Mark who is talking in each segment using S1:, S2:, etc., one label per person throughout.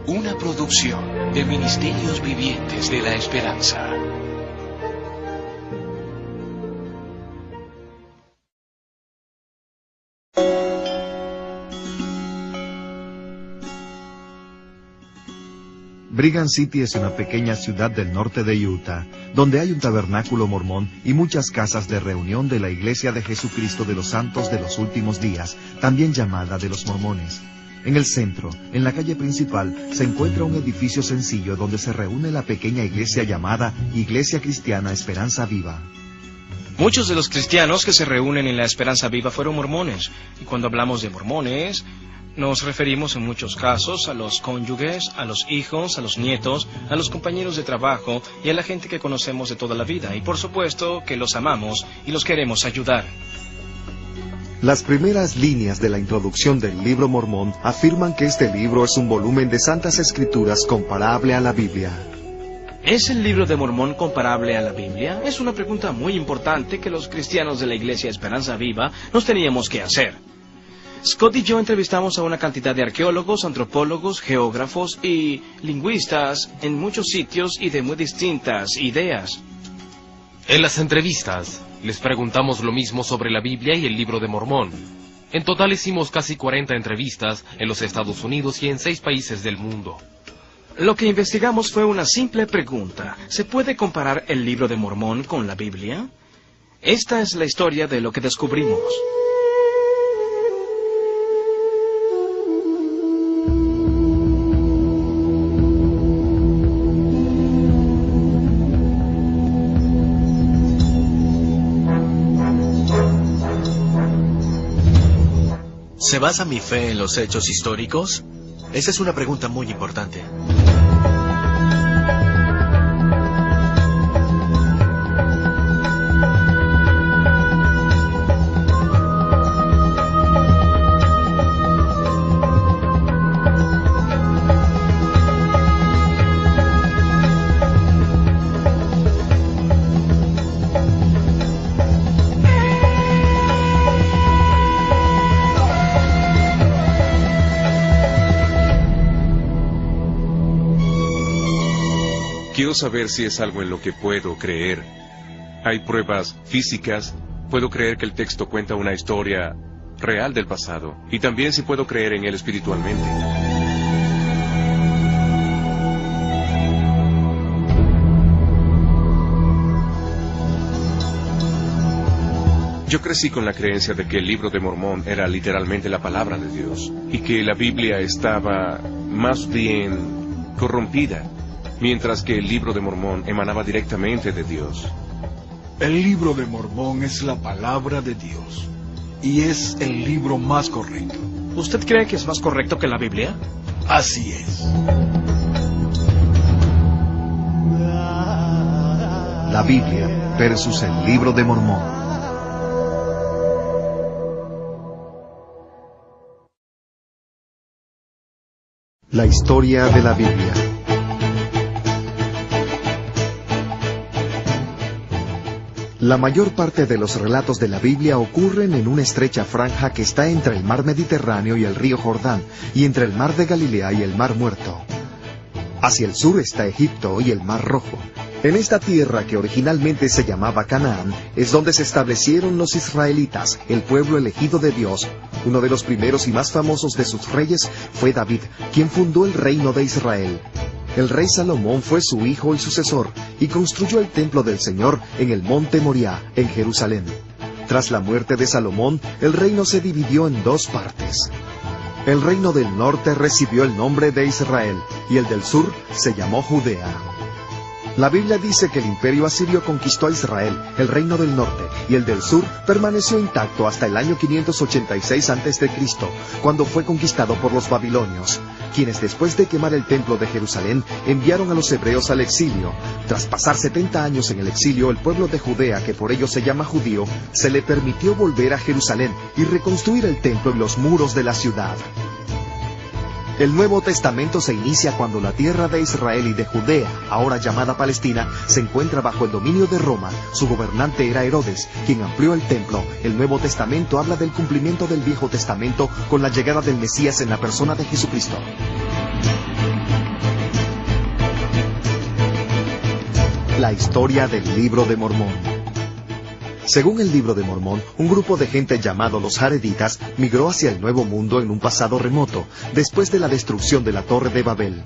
S1: Una producción de Ministerios Vivientes de la Esperanza.
S2: Brigham City es una pequeña ciudad del norte de Utah, donde hay un tabernáculo mormón y muchas casas de reunión de la Iglesia de Jesucristo de los Santos de los Últimos Días, también llamada de los Mormones. En el centro, en la calle principal, se encuentra un edificio sencillo donde se reúne la pequeña iglesia llamada Iglesia Cristiana Esperanza Viva.
S3: Muchos de los cristianos que se reúnen en la Esperanza Viva fueron mormones, y cuando hablamos de mormones, nos referimos en muchos casos a los cónyuges, a los hijos, a los nietos, a los compañeros de trabajo y a la gente que conocemos de toda la vida, y por supuesto que los amamos y los queremos ayudar.
S2: Las primeras líneas de la introducción del libro mormón afirman que este libro es un volumen de santas escrituras comparable a la Biblia.
S3: ¿Es el libro de Mormón comparable a la Biblia? Es una pregunta muy importante que los cristianos de la Iglesia Esperanza Viva nos teníamos que hacer. Scott y yo entrevistamos a una cantidad de arqueólogos, antropólogos, geógrafos y lingüistas en muchos sitios y de muy distintas ideas.
S4: En las entrevistas, les preguntamos lo mismo sobre la Biblia y el libro de Mormón. En total hicimos casi 40 entrevistas en los Estados Unidos y en 6 países del mundo.
S3: Lo que investigamos fue una simple pregunta. ¿Se puede comparar el libro de Mormón con la Biblia? Esta es la historia de lo que descubrimos.
S5: ¿Se basa mi fe en los hechos históricos? Esa es una pregunta muy importante.
S6: Quiero saber si es algo en lo que puedo creer. Hay pruebas físicas. Puedo creer que el texto cuenta una historia real del pasado. Y también si puedo creer en él espiritualmente. Yo crecí con la creencia de que el libro de Mormón era literalmente la palabra de Dios. Y que la Biblia estaba más bien corrompida, mientras que el libro de Mormón emanaba directamente de Dios.
S7: El libro de Mormón es la palabra de Dios, y es el libro más correcto.
S3: ¿Usted cree que es más correcto que la Biblia?
S7: Así es.
S2: La Biblia versus el libro de Mormón. La historia de la Biblia. La mayor parte de los relatos de la Biblia ocurren en una estrecha franja que está entre el mar Mediterráneo y el río Jordán, y entre el mar de Galilea y el mar Muerto. Hacia el sur está Egipto y el mar Rojo. En esta tierra, que originalmente se llamaba Canaán, es donde se establecieron los israelitas, el pueblo elegido de Dios. Uno de los primeros y más famosos de sus reyes fue David, quien fundó el reino de Israel. El rey Salomón fue su hijo y sucesor, y construyó el templo del Señor en el monte Moriah, en Jerusalén. Tras la muerte de Salomón, el reino se dividió en 2 partes. El reino del norte recibió el nombre de Israel, y el del sur se llamó Judea. La Biblia dice que el imperio asirio conquistó a Israel, el reino del norte, y el del sur permaneció intacto hasta el año 586 a.C., cuando fue conquistado por los babilonios, quienes después de quemar el templo de Jerusalén enviaron a los hebreos al exilio. Tras pasar 70 años en el exilio, el pueblo de Judea, que por ello se llama judío, se le permitió volver a Jerusalén y reconstruir el templo y los muros de la ciudad. El Nuevo Testamento se inicia cuando la tierra de Israel y de Judea, ahora llamada Palestina, se encuentra bajo el dominio de Roma. Su gobernante era Herodes, quien amplió el templo. El Nuevo Testamento habla del cumplimiento del Viejo Testamento con la llegada del Mesías en la persona de Jesucristo. la historia del Libro de Mormón. Según el Libro de Mormón, un grupo de gente llamado los Jareditas migró hacia el Nuevo Mundo en un pasado remoto, después de la destrucción de la Torre de Babel.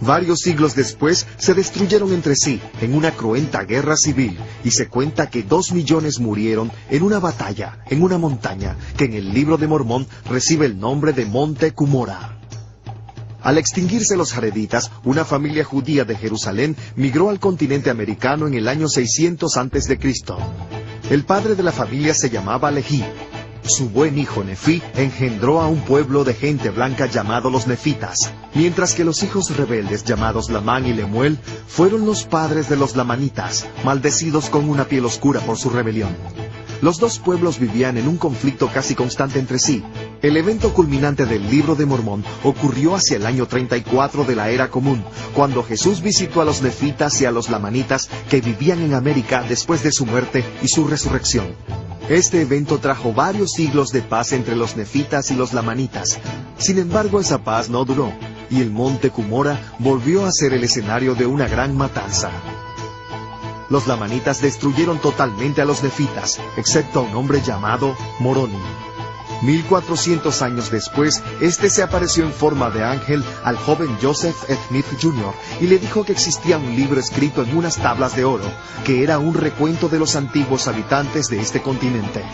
S2: Varios siglos después, se destruyeron entre sí en una cruenta guerra civil, y se cuenta que 2 millones murieron en una batalla, en una montaña, que en el Libro de Mormón recibe el nombre de Monte Cumorah. Al extinguirse los Jareditas, una familia judía de Jerusalén migró al continente americano en el año 600 a.C. El padre de la familia se llamaba Lehi. Su buen hijo Nefí engendró a un pueblo de gente blanca llamado los Nefitas, mientras que los hijos rebeldes llamados Lamán y Lemuel fueron los padres de los Lamanitas, maldecidos con una piel oscura por su rebelión. Los dos pueblos vivían en un conflicto casi constante entre sí. El evento culminante del Libro de Mormón ocurrió hacia el año 34 de la Era Común, cuando Jesús visitó a los Nefitas y a los Lamanitas que vivían en América después de su muerte y su resurrección. Este evento trajo varios siglos de paz entre los Nefitas y los Lamanitas. Sin embargo, esa paz no duró, y el monte Cumorah volvió a ser el escenario de una gran matanza. Los Lamanitas destruyeron totalmente a los Nefitas, excepto a un hombre llamado Moroni. 1400 años después, este se apareció en forma de ángel al joven Joseph Smith Jr. y le dijo que existía un libro escrito en unas tablas de oro, que era un recuento de los antiguos habitantes de este continente.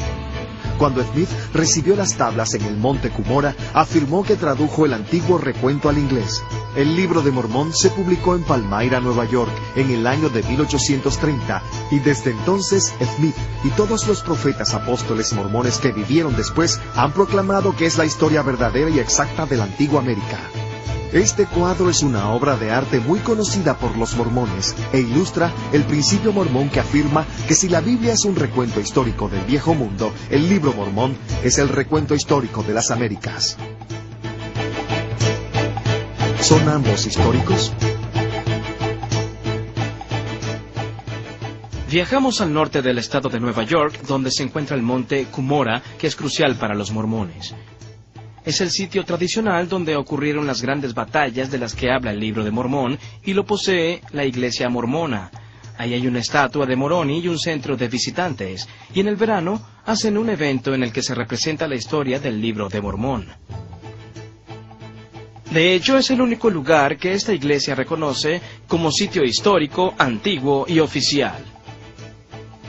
S2: Cuando Smith recibió las tablas en el monte Cumorah, afirmó que tradujo el antiguo recuento al inglés. El Libro de Mormón se publicó en Palmyra, Nueva York, en el año de 1830, y desde entonces Smith y todos los profetas apóstoles mormones que vivieron después han proclamado que es la historia verdadera y exacta de la antigua América. Este cuadro es una obra de arte muy conocida por los mormones e ilustra el principio mormón que afirma que si la Biblia es un recuento histórico del Viejo Mundo, el Libro Mormón es el recuento histórico de las Américas. ¿Son ambos históricos?
S3: Viajamos al norte del estado de Nueva York, donde se encuentra el monte Cumorah, que es crucial para los mormones. Es el sitio tradicional donde ocurrieron las grandes batallas de las que habla el Libro de Mormón, y lo posee la iglesia mormona. Ahí hay una estatua de Moroni y un centro de visitantes, y en el verano hacen un evento en el que se representa la historia del Libro de Mormón. De hecho, es el único lugar que esta iglesia reconoce como sitio histórico, antiguo y oficial.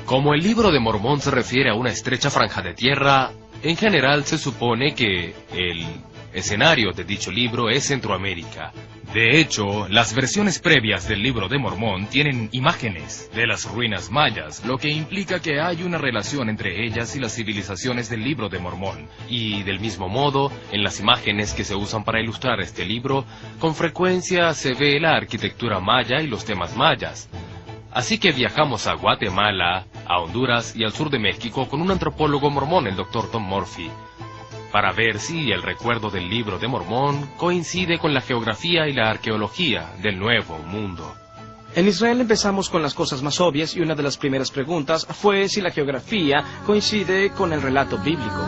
S4: Como el Libro de Mormón se refiere a una estrecha franja de tierra, en general se supone que el escenario de dicho libro es Centroamérica. De hecho, las versiones previas del Libro de Mormón tienen imágenes de las ruinas mayas, lo que implica que hay una relación entre ellas y las civilizaciones del Libro de Mormón. Y del mismo modo, en las imágenes que se usan para ilustrar este libro, con frecuencia se ve la arquitectura maya y los temas mayas. Así que viajamos a Guatemala, a Honduras y al sur de México con un antropólogo mormón, el Dr. Tom Murphy, para ver si el recuerdo del Libro de Mormón coincide con la geografía y la arqueología del Nuevo Mundo.
S3: En Israel empezamos con las cosas más obvias, y una de las primeras preguntas fue si la geografía coincide con el relato bíblico.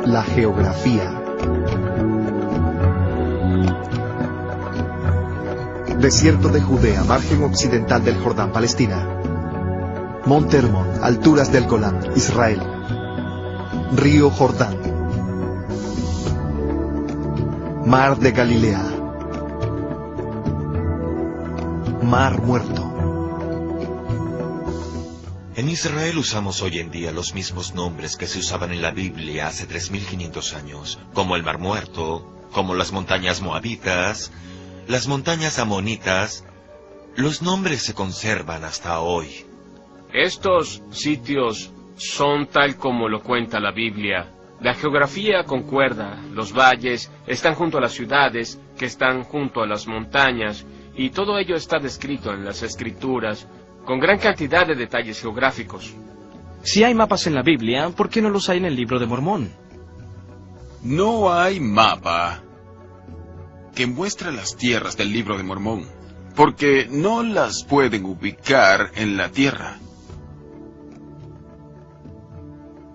S2: La geografía. Desierto de Judea, margen occidental del Jordán, Palestina. Monte Hermón, alturas del Golán, Israel. Río Jordán. Mar de Galilea. Mar Muerto.
S1: En Israel usamos hoy en día los mismos nombres que se usaban en la Biblia hace 3500 años, como el Mar Muerto, como las montañas moabitas, las montañas amonitas. Los nombres se conservan hasta hoy.
S8: Estos sitios son tal como lo cuenta la Biblia. La geografía concuerda, los valles están junto a las ciudades, que están junto a las montañas, y todo ello está descrito en las Escrituras, con gran cantidad de detalles geográficos.
S3: Si hay mapas en la Biblia, ¿por qué no los hay en el Libro de Mormón?
S9: No hay mapa que muestre las tierras del Libro de Mormón, porque no las pueden ubicar en la tierra.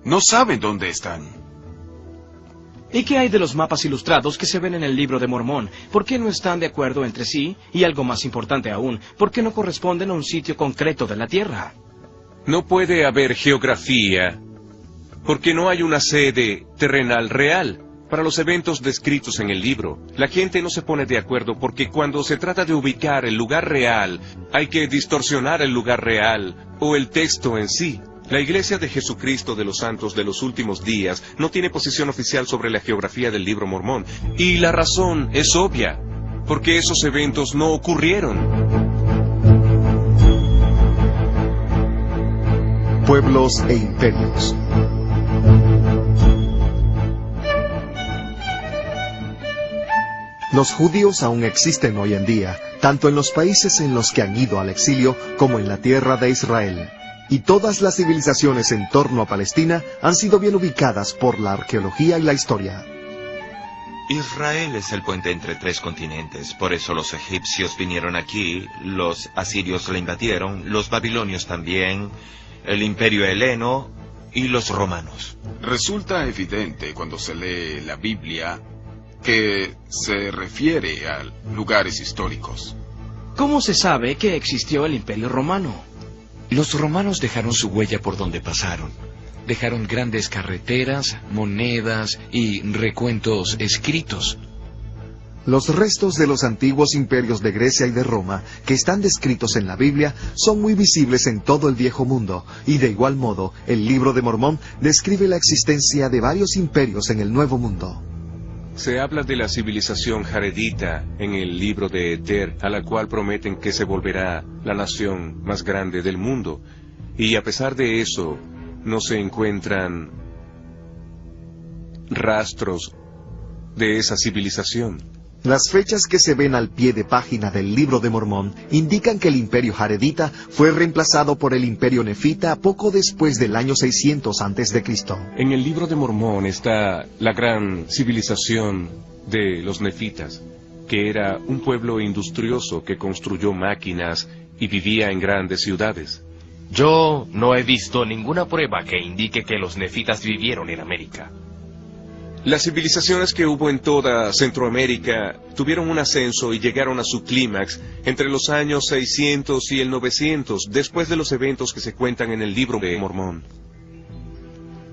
S9: No saben dónde están.
S3: ¿Y qué hay de los mapas ilustrados que se ven en el Libro de Mormón? ¿Por qué no están de acuerdo entre sí? Y algo más importante aún, ¿por qué no corresponden a un sitio concreto de la Tierra?
S6: No puede haber geografía, porque no hay una sede terrenal real para los eventos descritos en el libro. La gente no se pone de acuerdo porque cuando se trata de ubicar el lugar real, hay que distorsionar el lugar real o el texto en sí. La Iglesia de Jesucristo de los Santos de los Últimos Días no tiene posición oficial sobre la geografía del Libro Mormón. Y la razón es obvia, porque esos eventos no ocurrieron.
S2: Pueblos e imperios. Los judíos aún existen hoy en día, tanto en los países en los que han ido al exilio como en la tierra de Israel. Y todas las civilizaciones en torno a Palestina han sido bien ubicadas por la arqueología y la historia.
S1: Israel es el puente entre tres continentes, por eso los egipcios vinieron aquí, los asirios la invadieron, los babilonios también, el imperio heleno y los romanos.
S9: Resulta evidente cuando se lee la Biblia que se refiere a lugares históricos.
S3: ¿Cómo se sabe que existió el Imperio Romano?
S10: Los romanos dejaron su huella por donde pasaron. Dejaron grandes carreteras, monedas y recuentos escritos.
S2: Los restos de los antiguos imperios de Grecia y de Roma, que están descritos en la Biblia, son muy visibles en todo el Viejo Mundo, y de igual modo, el Libro de Mormón describe la existencia de varios imperios en el Nuevo Mundo.
S6: Se habla de la civilización jaredita en el libro de Eter, a la cual prometen que se volverá la nación más grande del mundo. Y a pesar de eso, no se encuentran rastros de esa civilización.
S2: Las fechas que se ven al pie de página del Libro de Mormón indican que el imperio jaredita fue reemplazado por el imperio nefita poco después del año 600 a.C.
S6: En el Libro de Mormón está la gran civilización de los nefitas, que era un pueblo industrioso que construyó máquinas y vivía en grandes ciudades.
S4: Yo no he visto ninguna prueba que indique que los nefitas vivieron en América.
S6: Las civilizaciones que hubo en toda Centroamérica tuvieron un ascenso y llegaron a su clímax entre los años 600 y el 900, después de los eventos que se cuentan en el Libro de Mormón.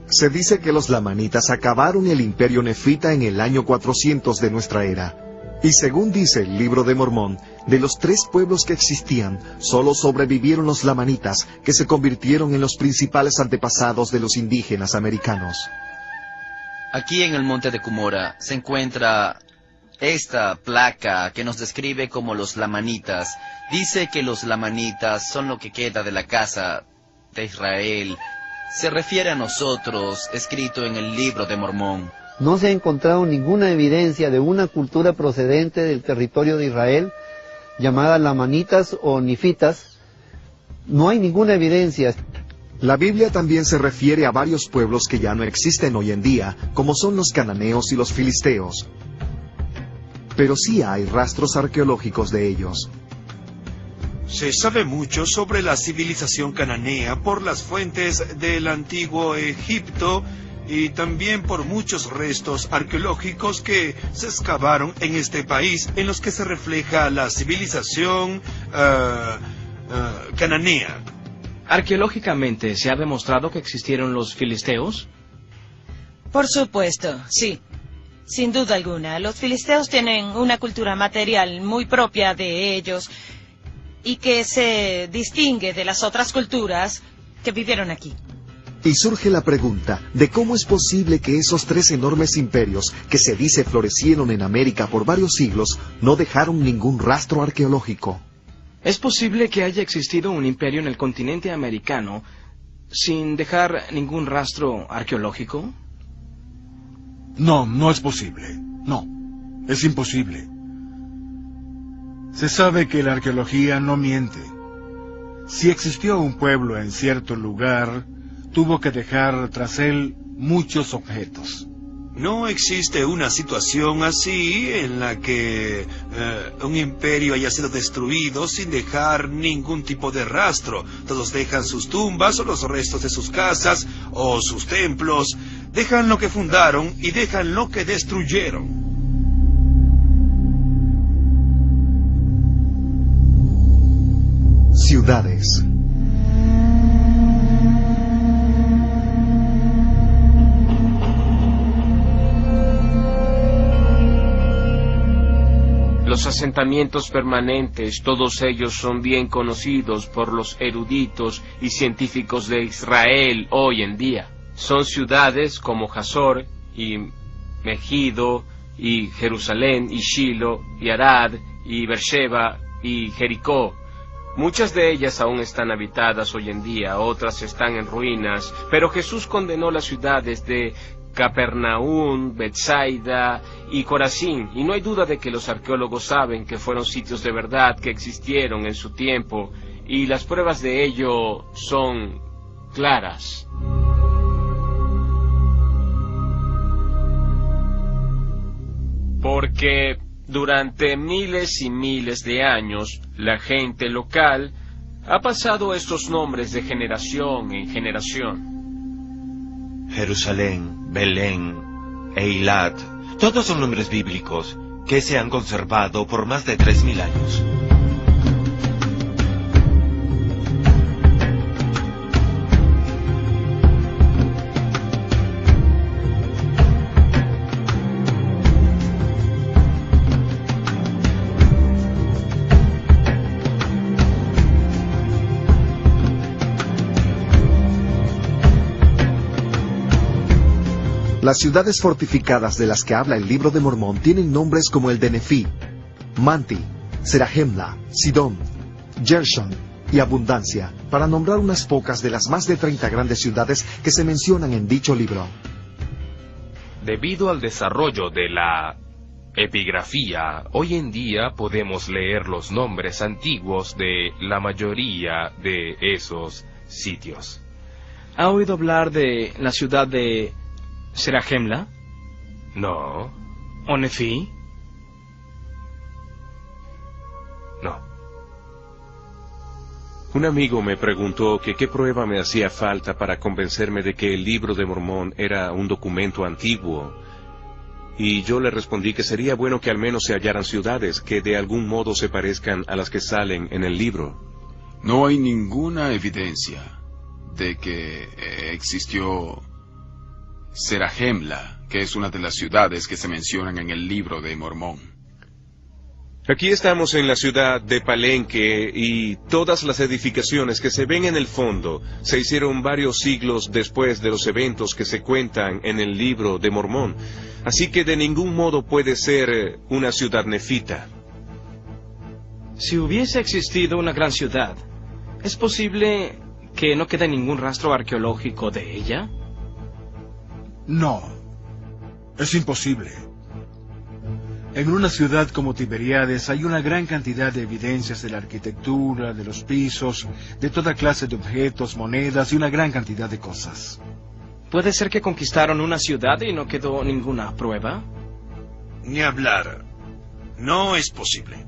S2: Se dice que los lamanitas acabaron el imperio nefita en el año 400 de nuestra era. Y según dice el Libro de Mormón, de los 3 pueblos que existían, solo sobrevivieron los lamanitas, que se convirtieron en los principales antepasados de los indígenas americanos.
S11: Aquí en el monte de Cumorah se encuentra esta placa que nos describe como los lamanitas. Dice que los lamanitas son lo que queda de la casa de Israel. Se refiere a nosotros, escrito en el Libro de Mormón.
S12: No se ha encontrado ninguna evidencia de una cultura procedente del territorio de Israel, llamada lamanitas o nifitas. No hay ninguna evidencia.
S2: La Biblia también se refiere a varios pueblos que ya no existen hoy en día, como son los cananeos y los filisteos. Pero sí hay rastros arqueológicos de ellos.
S13: Se sabe mucho sobre la civilización cananea por las fuentes del antiguo Egipto y también por muchos restos arqueológicos que se excavaron en este país, en los que se refleja la civilización cananea.
S3: ¿Arqueológicamente se ha demostrado que existieron los filisteos?
S14: Por supuesto, sí. Sin duda alguna. Los filisteos tienen una cultura material muy propia de ellos y que se distingue de las otras culturas que vivieron aquí.
S2: Y surge la pregunta de cómo es posible que esos 3 enormes imperios que se dice florecieron en América por varios siglos no dejaron ningún rastro arqueológico.
S3: ¿Es posible que haya existido un imperio en el continente americano sin dejar ningún rastro arqueológico?
S7: No, no es posible. No, es imposible. Se sabe que la arqueología no miente. Si existió un pueblo en cierto lugar, tuvo que dejar tras él muchos objetos.
S13: No existe una situación así en la que un imperio haya sido destruido sin dejar ningún tipo de rastro. Todos dejan sus tumbas o los restos de sus casas o sus templos. Dejan lo que fundaron y dejan lo que destruyeron.
S2: Ciudades.
S8: Los asentamientos permanentes, todos ellos son bien conocidos por los eruditos y científicos de Israel hoy en día. Son ciudades como Hazor y Megido y Jerusalén y Shilo y Arad y Beersheba y Jericó. Muchas de ellas aún están habitadas hoy en día, otras están en ruinas, pero Jesús condenó las ciudades de Capernaum, Betsaida y Corazín, y no hay duda de que los arqueólogos saben que fueron sitios de verdad que existieron en su tiempo, y las pruebas de ello son claras. Porque durante miles y miles de años, la gente local ha pasado estos nombres de generación en generación.
S1: Jerusalén, Belén, Eilat, todos son nombres bíblicos que se han conservado por más de 3000 años.
S2: Las ciudades fortificadas de las que habla el Libro de Mormón tienen nombres como el de Nefí, Manti, Serahemla, Sidón, Gershon y Abundancia, para nombrar unas pocas de las más de 30 grandes ciudades que se mencionan en dicho libro.
S4: Debido al desarrollo de la epigrafía, hoy en día podemos leer los nombres antiguos de la mayoría de esos sitios.
S3: ¿Ha oído hablar de la ciudad de Serahemla?
S4: No.
S3: ¿O Nefí?
S4: No.
S6: Un amigo me preguntó que qué prueba me hacía falta para convencerme de que el Libro de Mormón era un documento antiguo. Y yo le respondí que sería bueno que al menos se hallaran ciudades que de algún modo se parezcan a las que salen en el libro.
S9: No hay ninguna evidencia de que existió Serahemla, que es una de las ciudades que se mencionan en el Libro de Mormón.
S6: Aquí estamos en la ciudad de Palenque y todas las edificaciones que se ven en el fondo se hicieron varios siglos después de los eventos que se cuentan en el Libro de Mormón. Así que de ningún modo puede ser una ciudad nefita.
S3: Si hubiese existido una gran ciudad, ¿es posible que no quede ningún rastro arqueológico de ella?
S7: No, es imposible. En una ciudad como Tiberíades hay una gran cantidad de evidencias de la arquitectura, de los pisos, de toda clase de objetos, monedas y una gran cantidad de cosas.
S3: ¿Puede ser que conquistaron una ciudad y no quedó ninguna prueba?
S13: Ni hablar. No es posible.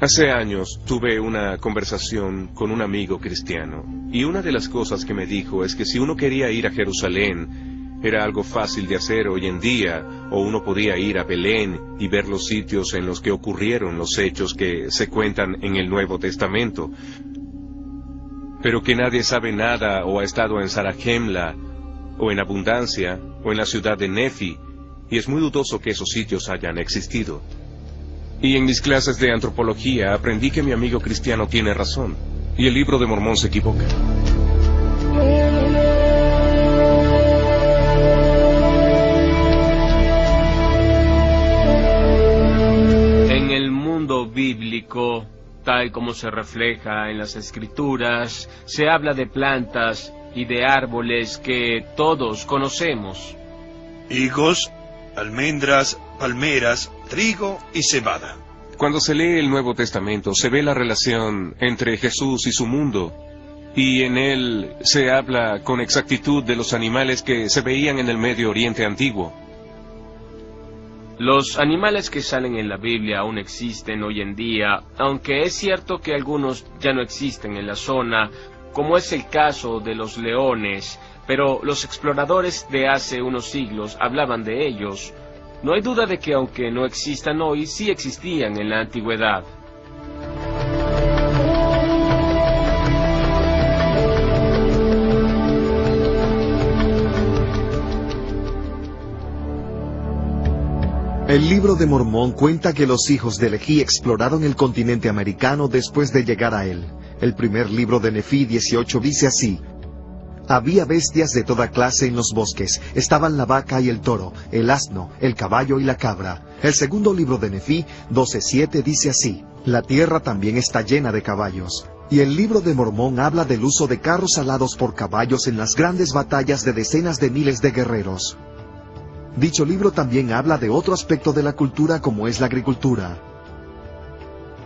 S6: Hace años tuve una conversación con un amigo cristiano, y una de las cosas que me dijo es que si uno quería ir a Jerusalén, era algo fácil de hacer hoy en día, o uno podía ir a Belén y ver los sitios en los que ocurrieron los hechos que se cuentan en el Nuevo Testamento. Pero que nadie sabe nada o ha estado en Serahemla, o en Abundancia, o en la ciudad de Nefi, y es muy dudoso que esos sitios hayan existido. Y en mis clases de antropología aprendí que mi amigo cristiano tiene razón, y el Libro de Mormón se equivoca.
S8: Bíblico, tal como se refleja en las Escrituras, se habla de plantas y de árboles que todos conocemos.
S13: Higos, almendras, palmeras, trigo y cebada.
S6: Cuando se lee el Nuevo Testamento, se ve la relación entre Jesús y su mundo, y en él se habla con exactitud de los animales que se veían en el Medio Oriente antiguo.
S8: Los animales que salen en la Biblia aún existen hoy en día, aunque es cierto que algunos ya no existen en la zona, como es el caso de los leones, pero los exploradores de hace unos siglos hablaban de ellos. No hay duda de que aunque no existan hoy, sí existían en la antigüedad.
S2: El libro de Mormón cuenta que los hijos de Leví exploraron el continente americano después de llegar a él. El primer libro de Nefí 18 dice así: había bestias de toda clase en los bosques, estaban la vaca y el toro, el asno, el caballo y la cabra. El segundo libro de Nefí 12:7 dice así: la tierra también está llena de caballos. Y el libro de Mormón habla del uso de carros alados por caballos en las grandes batallas de decenas de miles de guerreros. Dicho libro también habla de otro aspecto de la cultura como es la agricultura.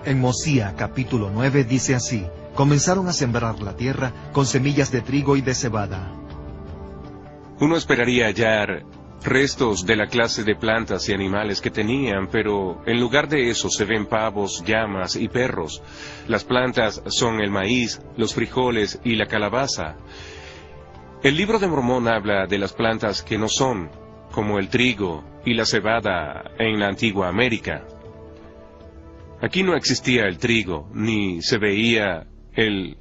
S2: En Mosía capítulo 9 dice así: comenzaron a sembrar la tierra con semillas de trigo y de cebada.
S6: Uno esperaría hallar restos de la clase de plantas y animales que tenían, pero en lugar de eso se ven pavos, llamas y perros. Las plantas son el maíz, los frijoles y la calabaza. El libro de Mormón habla de las plantas que no son, como el trigo y la cebada en la antigua América. Aquí no existía el trigo, ni se veía el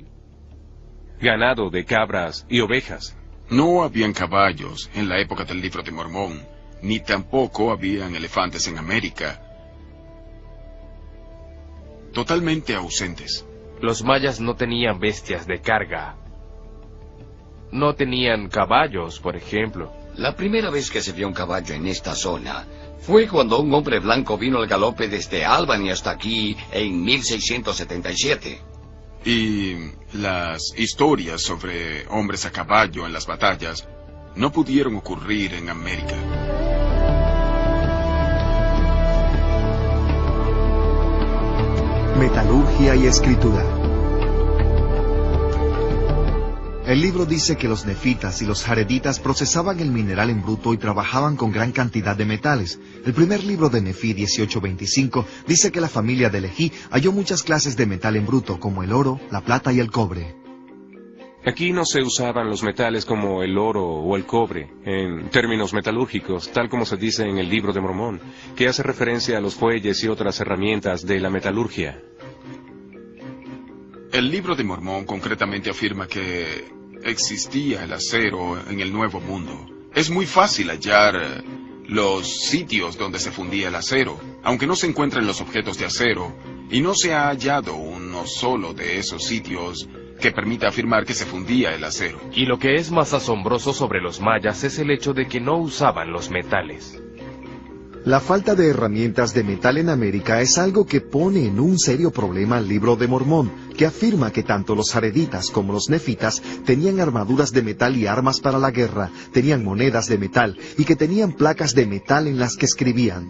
S6: ganado de cabras y ovejas.
S9: No habían caballos en la época del libro de Mormón, ni tampoco habían elefantes en América. Totalmente ausentes.
S4: Los mayas no tenían bestias de carga. No tenían caballos, por ejemplo.
S15: La primera vez que se vio un caballo en esta zona fue cuando un hombre blanco vino al galope desde Albany hasta aquí en 1677.
S9: Y las historias sobre hombres a caballo en las batallas no pudieron ocurrir en América.
S2: Metalurgia y escritura. El libro dice que los nefitas y los jareditas procesaban el mineral en bruto y trabajaban con gran cantidad de metales. El primer libro de Nefí 18:25 dice que la familia de Leví halló muchas clases de metal en bruto, como el oro, la plata y el cobre.
S6: Aquí no se usaban los metales como el oro o el cobre, en términos metalúrgicos, tal como se dice en el libro de Mormón, que hace referencia a los fuelles y otras herramientas de la metalurgia.
S9: El libro de Mormón concretamente afirma que existía el acero en el Nuevo Mundo. Es muy fácil hallar los sitios donde se fundía el acero, aunque no se encuentren los objetos de acero, y no se ha hallado uno solo de esos sitios que permita afirmar que se fundía el acero.
S4: Y lo que es más asombroso sobre los mayas es el hecho de que no usaban los metales.
S2: La falta de herramientas de metal en América es algo que pone en un serio problema al libro de Mormón, que afirma que tanto los jareditas como los nefitas tenían armaduras de metal y armas para la guerra, tenían monedas de metal y que tenían placas de metal en las que escribían.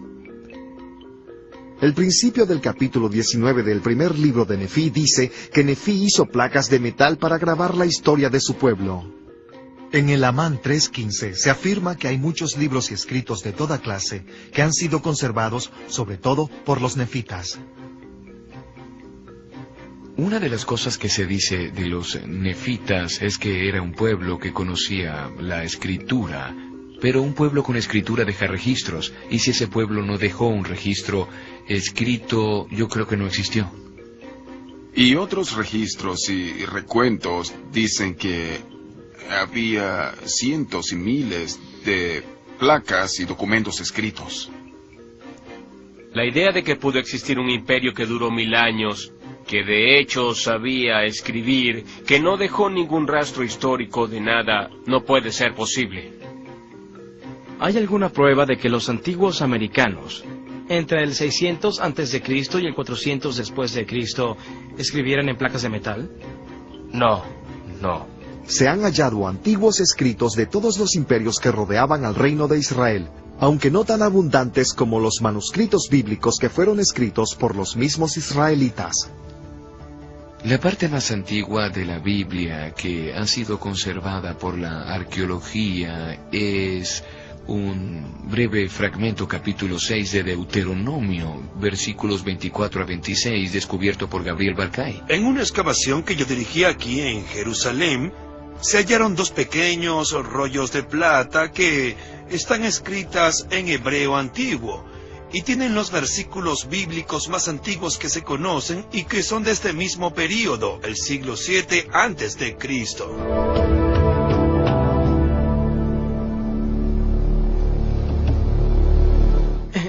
S2: El principio del capítulo 19 del primer libro de Nefí dice que Nefí hizo placas de metal para grabar la historia de su pueblo. En el Amán 3:15 se afirma que hay muchos libros y escritos de toda clase que han sido conservados, sobre todo por los nefitas.
S10: Una de las cosas que se dice de los nefitas es que era un pueblo que conocía la escritura, pero un pueblo con escritura deja registros, y si ese pueblo no dejó un registro escrito, yo creo que no existió.
S9: Y otros registros y recuentos dicen que había cientos y miles de placas y documentos escritos.
S8: La idea de que pudo existir un imperio que duró 1000 años, que de hecho sabía escribir, que no dejó ningún rastro histórico de nada, no puede ser posible.
S3: ¿Hay alguna prueba de que los antiguos americanos, entre el 600 a.C. y el 400 después de Cristo, escribieran en placas de metal?
S4: No.
S2: Se han hallado antiguos escritos de todos los imperios que rodeaban al reino de Israel, aunque no tan abundantes como los manuscritos bíblicos que fueron escritos por los mismos israelitas.
S10: La parte más antigua de la Biblia que ha sido conservada por la arqueología es un breve fragmento, capítulo 6 de Deuteronomio, versículos 24 a 26, descubierto por Gabriel Barkay.
S13: En una excavación que yo dirigí aquí en Jerusalén, Se hallaron 2 pequeños rollos de plata que están escritas en hebreo antiguo y tienen los versículos bíblicos más antiguos que se conocen y que son de este mismo período, el siglo VII antes de Cristo.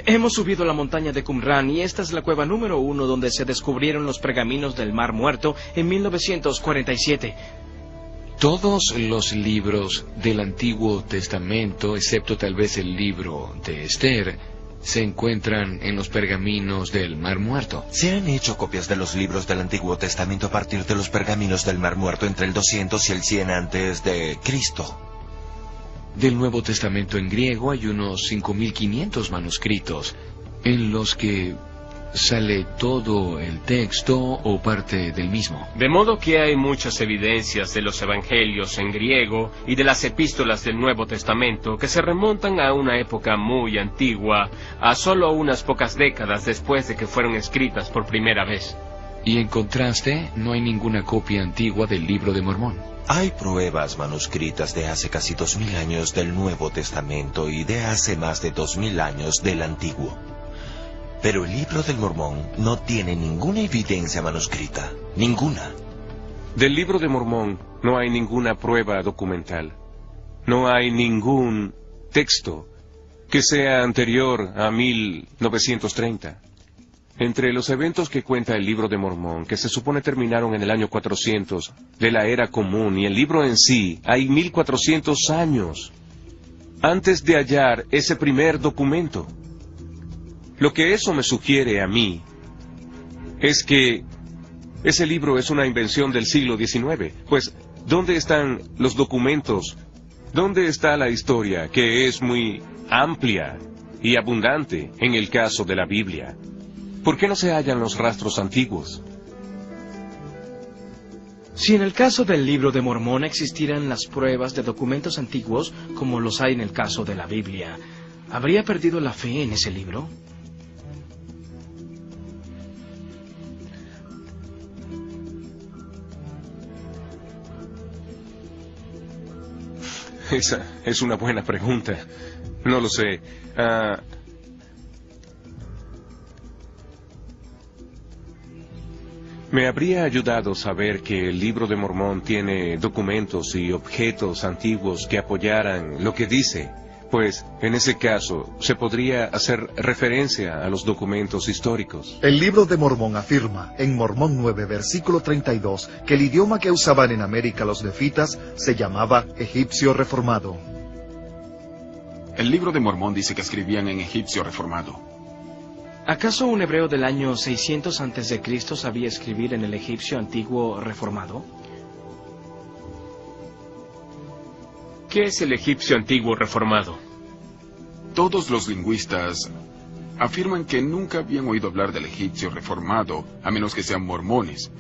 S3: Hemos subido la montaña de Qumran y esta es la cueva número 1 donde se descubrieron los pergaminos del Mar Muerto en 1947.
S10: Todos los libros del Antiguo Testamento, excepto tal vez el libro de Esther, se encuentran en los pergaminos del Mar Muerto.
S1: Se han hecho copias de los libros del Antiguo Testamento a partir de los pergaminos del Mar Muerto entre el 200 y el 100 antes de Cristo.
S10: Del Nuevo Testamento en griego hay unos 5.500 manuscritos, en los que sale todo el texto o parte del mismo.
S8: De modo que hay muchas evidencias de los evangelios en griego y de las epístolas del Nuevo Testamento que se remontan a una época muy antigua, a solo unas pocas décadas después de que fueron escritas por primera vez.
S10: Y en contraste, no hay ninguna copia antigua del Libro de Mormón.
S1: Hay pruebas manuscritas de hace casi 2000 años del Nuevo Testamento y de hace más de 2000 años del Antiguo. Pero el Libro del Mormón no tiene ninguna evidencia manuscrita. Ninguna.
S6: Del Libro de Mormón no hay ninguna prueba documental. No hay ningún texto que sea anterior a 1930. Entre los eventos que cuenta el Libro de Mormón, que se supone terminaron en el año 400 de la Era Común, y el libro en sí, hay 1400 años antes de hallar ese primer documento. Lo que eso me sugiere a mí es que ese libro es una invención del siglo XIX. Pues, ¿dónde están los documentos? ¿Dónde está la historia, que es muy amplia y abundante en el caso de la Biblia? ¿Por qué no se hallan los rastros antiguos?
S3: Si en el caso del Libro de Mormón existieran las pruebas de documentos antiguos, como los hay en el caso de la Biblia, ¿habría perdido la fe en ese libro?
S6: Esa es una buena pregunta. No lo sé. Me habría ayudado saber que el Libro de Mormón tiene documentos y objetos antiguos que apoyaran lo que dice, pues en ese caso se podría hacer referencia a los documentos históricos.
S2: El Libro de Mormón afirma, en Mormón 9, versículo 32, que el idioma que usaban en América los nefitas se llamaba egipcio reformado.
S9: El Libro de Mormón dice que escribían en egipcio reformado.
S3: ¿Acaso un hebreo del año 600 a.C. sabía escribir en el egipcio antiguo reformado?
S8: ¿Qué es el egipcio antiguo reformado?
S9: Todos los lingüistas afirman que nunca habían oído hablar del egipcio reformado, a menos que sean mormones.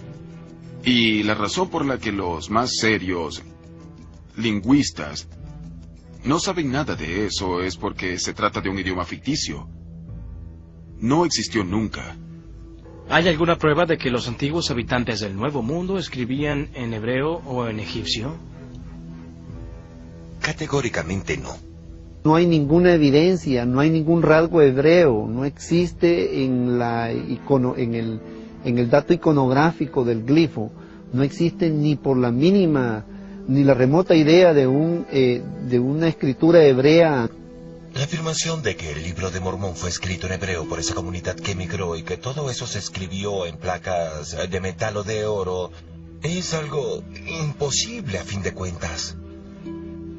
S9: Y la razón por la que los más serios lingüistas no saben nada de eso es porque se trata de un idioma ficticio. No existió nunca.
S3: ¿Hay alguna prueba de que los antiguos habitantes del Nuevo Mundo escribían en hebreo o en egipcio?
S1: Categóricamente no.
S12: No hay ninguna evidencia, no hay ningún rasgo hebreo, no existe en el dato iconográfico del glifo, no existe ni por la mínima, ni la remota idea de una escritura hebrea.
S1: La afirmación de que el Libro de Mormón fue escrito en hebreo por esa comunidad que emigró y que todo eso se escribió en placas de metal o de oro es algo imposible a fin de cuentas.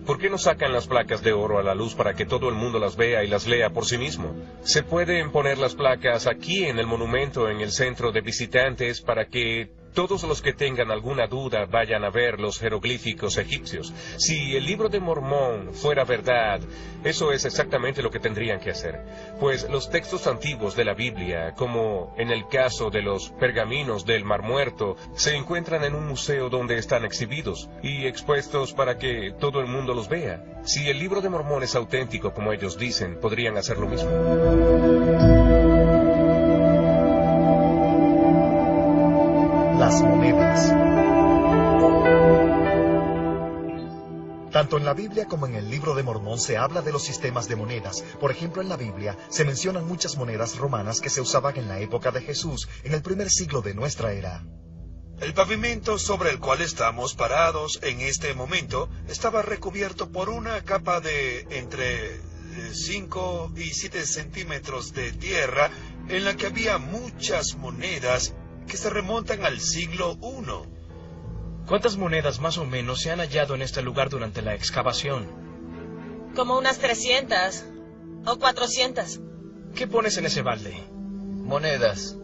S6: ¿Por qué no sacan las placas de oro a la luz para que todo el mundo las vea y las lea por sí mismo? Se pueden poner las placas aquí en el monumento, en el centro de visitantes, para que todos los que tengan alguna duda vayan a ver los jeroglíficos egipcios. Si el Libro de Mormón fuera verdad, eso es exactamente lo que tendrían que hacer. Pues los textos antiguos de la Biblia, como en el caso de los pergaminos del Mar Muerto, se encuentran en un museo donde están exhibidos y expuestos para que todo el mundo los vea. Si el Libro de Mormón es auténtico, como ellos dicen, podrían hacer lo mismo.
S2: Las monedas. Tanto en la Biblia como en el Libro de Mormón se habla de los sistemas de monedas. Por ejemplo, en la Biblia se mencionan muchas monedas romanas que se usaban en la época de Jesús, en el primer siglo de nuestra era.
S13: El pavimento sobre el cual estamos parados en este momento estaba recubierto por una capa de entre 5 y 7 centímetros de tierra en la que había muchas monedas que se remontan al siglo I.
S3: ¿Cuántas monedas más o menos se han hallado en este lugar durante la excavación?
S14: Como unas 300 o 400.
S3: ¿Qué pones en ese balde?
S11: Monedas.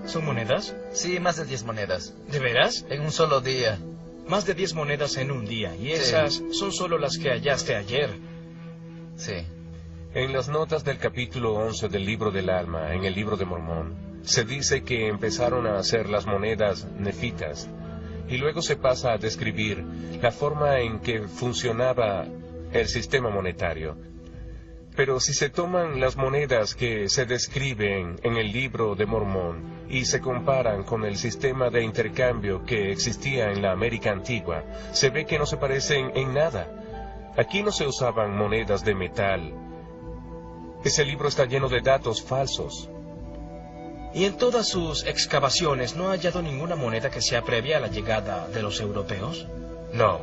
S3: ¿Son monedas?
S11: Sí, más de 10 monedas.
S3: ¿De veras?
S11: En un solo día.
S3: Más de 10 monedas en un día, y esas son solo las que hallaste ayer.
S11: Sí.
S6: En las notas del capítulo 11 del Libro del Alma, en el Libro de Mormón, se dice que empezaron a hacer las monedas nefitas, y luego se pasa a describir la forma en que funcionaba el sistema monetario. Pero si se toman las monedas que se describen en el Libro de Mormón y se comparan con el sistema de intercambio que existía en la América antigua, se ve que no se parecen en nada. Aquí no se usaban monedas de metal. Ese libro está lleno de datos falsos.
S3: ¿Y en todas sus excavaciones no ha hallado ninguna moneda que sea previa a la llegada de los europeos?
S6: No.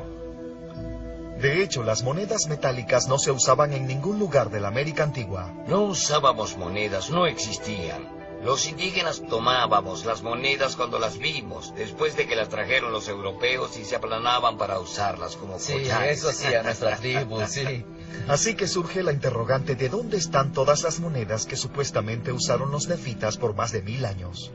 S2: De hecho, las monedas metálicas no se usaban en ningún lugar de la América antigua.
S15: No usábamos monedas, no existían. Los indígenas tomábamos las monedas cuando las vimos, después de que las trajeron los europeos y se aplanaban para usarlas como collares.
S11: Sí, eso hacía nuestra tribu, sí.
S2: Así que surge la interrogante de dónde están todas las monedas que supuestamente usaron los nefitas por más de 1000 años.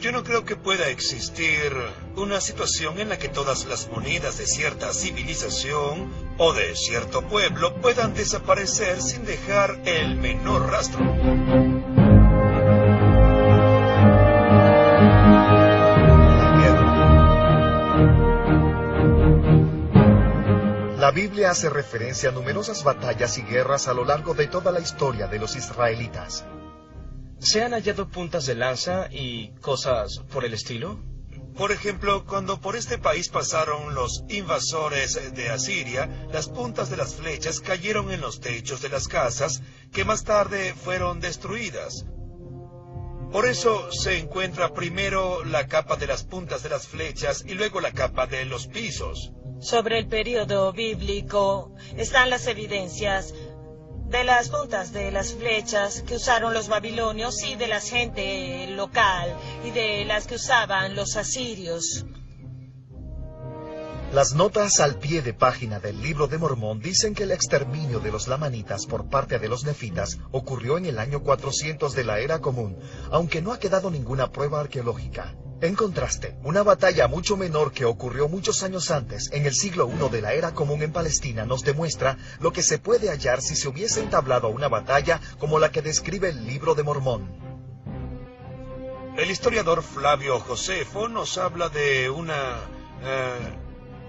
S13: Yo no creo que pueda existir una situación en la que todas las monedas de cierta civilización o de cierto pueblo puedan desaparecer sin dejar el menor rastro.
S2: La Biblia hace referencia a numerosas batallas y guerras a lo largo de toda la historia de los israelitas.
S3: ¿Se han hallado puntas de lanza y cosas por el estilo?
S13: Por ejemplo, cuando por este país pasaron los invasores de Asiria, las puntas de las flechas cayeron en los techos de las casas, que más tarde fueron destruidas. Por eso se encuentra primero la capa de las puntas de las flechas y luego la capa de los pisos.
S14: Sobre el período bíblico están las evidencias de las puntas de las flechas que usaron los babilonios y de la gente local y de las que usaban los asirios.
S2: Las notas al pie de página del Libro de Mormón dicen que el exterminio de los lamanitas por parte de los nefitas ocurrió en el año 400 de la Era Común, aunque no ha quedado ninguna prueba arqueológica. En contraste, una batalla mucho menor que ocurrió muchos años antes, en el siglo I de la Era Común en Palestina, nos demuestra lo que se puede hallar si se hubiese entablado una batalla como la que describe el Libro de Mormón.
S13: El historiador Flavio Josefo nos habla de una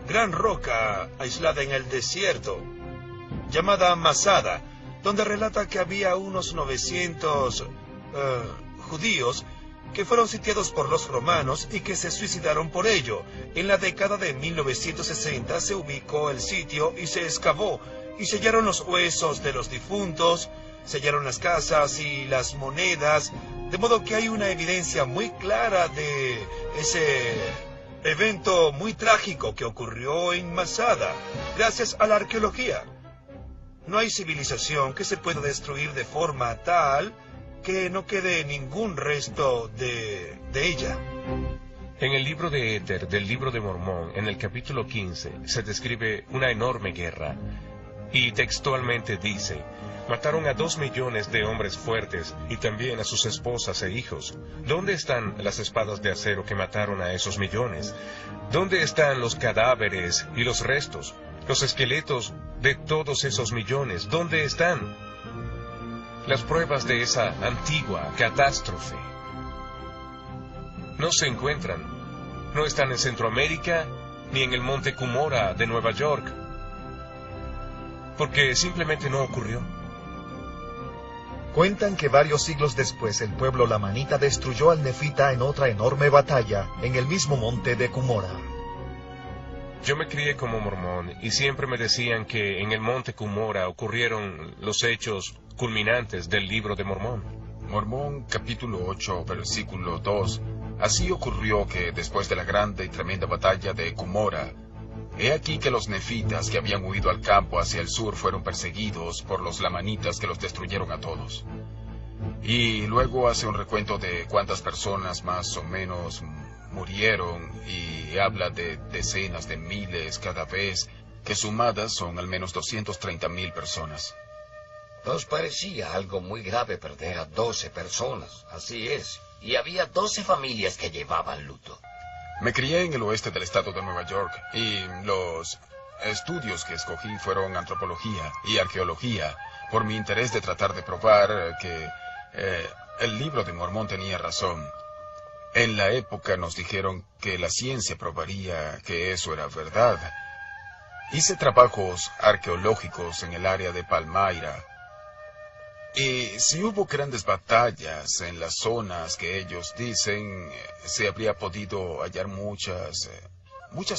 S13: gran roca aislada en el desierto, llamada Masada, donde relata que había unos 900 judíos que fueron sitiados por los romanos y que se suicidaron por ello. En la década de 1960 se ubicó el sitio y se excavó, y sellaron los huesos de los difuntos, sellaron las casas y las monedas, de modo que hay una evidencia muy clara de ese evento muy trágico que ocurrió en Masada, gracias a la arqueología. No hay civilización que se pueda destruir de forma tal que no quede ningún resto de ella.
S6: En el libro de Éter del Libro de Mormón, en el capítulo 15, se describe una enorme guerra, y textualmente dice: mataron a 2 millones de hombres fuertes, y también a sus esposas e hijos. ¿Dónde están las espadas de acero que mataron a esos millones? ¿Dónde están los cadáveres y los restos, los esqueletos de todos esos millones? ¿Dónde están las pruebas de esa antigua catástrofe? No se encuentran. No están en Centroamérica ni en el monte Cumorah de Nueva York, porque simplemente no ocurrió.
S2: Cuentan que varios siglos después el pueblo lamanita destruyó al nefita en otra enorme batalla en el mismo monte de Cumorah.
S4: Yo me crié como mormón y siempre me decían que en el monte Cumorah ocurrieron los hechos culminantes del libro de Mormón.
S9: Mormón capítulo 8, versículo 2. Así ocurrió que después de la grande y tremenda batalla de Cumorah, he aquí que los nefitas que habían huido al campo hacia el sur fueron perseguidos por los lamanitas que los destruyeron a todos. Y luego hace un recuento de cuántas personas más o menos murieron y habla de decenas de miles cada vez, que sumadas son al menos 230,000 personas.
S15: Nos parecía algo muy grave perder a 12 personas, así es, y había 12 familias que llevaban luto.
S9: Me crié en el oeste del estado de Nueva York y los estudios que escogí fueron antropología y arqueología, por mi interés de tratar de probar que el libro de Mormón tenía razón. En la época nos dijeron que la ciencia probaría que eso era verdad. Hice trabajos arqueológicos en el área de Palmyra. Y si hubo grandes batallas en las zonas que ellos dicen, se habría podido hallar muchas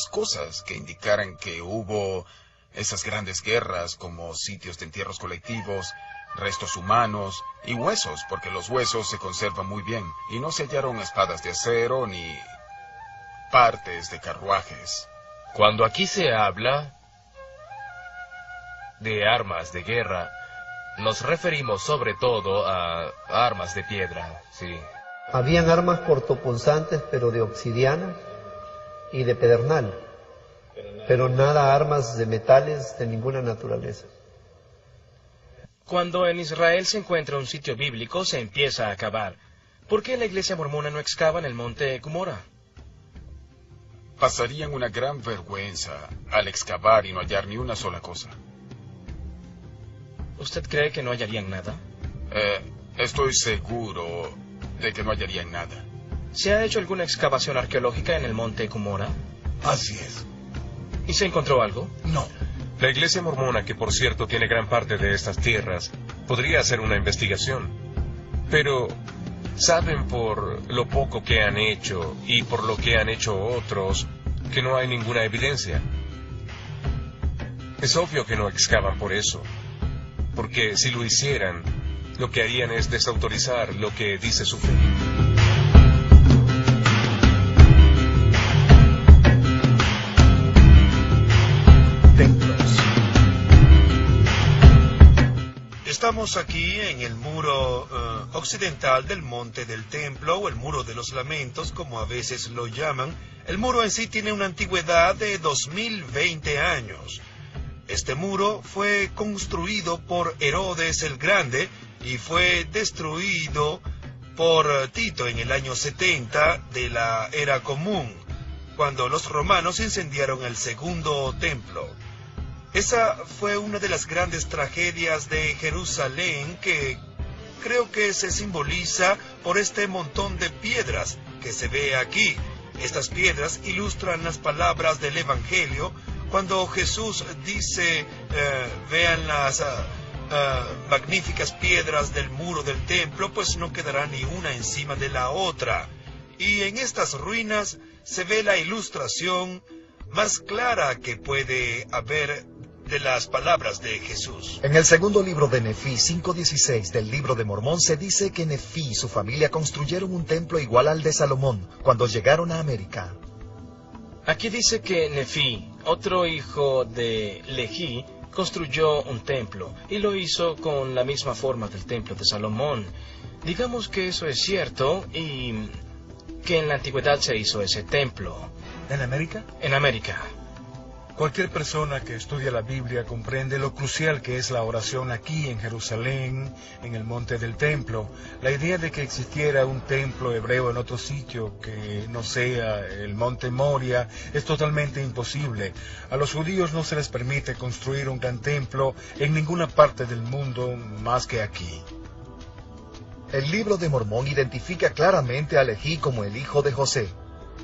S9: cosas que indicaran que hubo esas grandes guerras, como sitios de entierros colectivos, restos humanos y huesos, porque los huesos se conservan muy bien, y no se hallaron espadas de acero ni partes de carruajes.
S4: Cuando aquí se habla de armas de guerra, nos referimos sobre todo a armas de piedra, sí.
S12: Habían armas cortopunzantes, pero de obsidiana y de pedernal, pero nada armas de metales de ninguna naturaleza.
S3: Cuando en Israel se encuentra un sitio bíblico, se empieza a cavar. ¿Por qué la iglesia mormona no excava en el monte Cumorah?
S9: Pasarían una gran vergüenza al excavar y no hallar ni una sola cosa.
S3: ¿Usted cree que no hallarían nada?
S9: Estoy seguro de que no hallarían nada.
S3: ¿Se ha hecho alguna excavación arqueológica en el monte Cumorah?
S7: Así es.
S3: ¿Y se encontró algo?
S7: No.
S4: La iglesia mormona, que por cierto tiene gran parte de estas tierras, podría hacer una investigación. Pero saben por lo poco que han hecho y por lo que han hecho otros que no hay ninguna evidencia. Es obvio que no excavan por eso, porque si lo hicieran, lo que harían es desautorizar lo que dice su fe.
S13: Estamos aquí en el muro occidental del Monte del Templo, o el Muro de los Lamentos, como a veces lo llaman. El muro en sí tiene una antigüedad de 2020 años. Este muro fue construido por Herodes el Grande y fue destruido por Tito en el año 70 de la Era Común, cuando los romanos incendiaron el segundo templo. Esa fue una de las grandes tragedias de Jerusalén, que creo que se simboliza por este montón de piedras que se ve aquí. Estas piedras ilustran las palabras del Evangelio, cuando Jesús dice, vean las magníficas piedras del muro del templo, pues no quedará ni una encima de la otra. Y en estas ruinas se ve la ilustración más clara que puede haber de las palabras de Jesús.
S2: En el segundo libro de Nefí 5:16 del libro de Mormón se dice que Nefí y su familia construyeron un templo igual al de Salomón cuando llegaron a América.
S3: Aquí dice que Nefí, otro hijo de Lehi, construyó un templo y lo hizo con la misma forma del templo de Salomón. Digamos que eso es cierto y que en la antigüedad se hizo ese templo.
S7: ¿En América?
S3: En América.
S7: Cualquier persona que estudia la Biblia comprende lo crucial que es la oración aquí en Jerusalén, en el monte del templo. La idea de que existiera un templo hebreo en otro sitio que no sea el monte Moria es totalmente imposible. A los judíos no se les permite construir un gran templo en ninguna parte del mundo más que aquí.
S2: El libro de Mormón identifica claramente a Lehi como el hijo de José.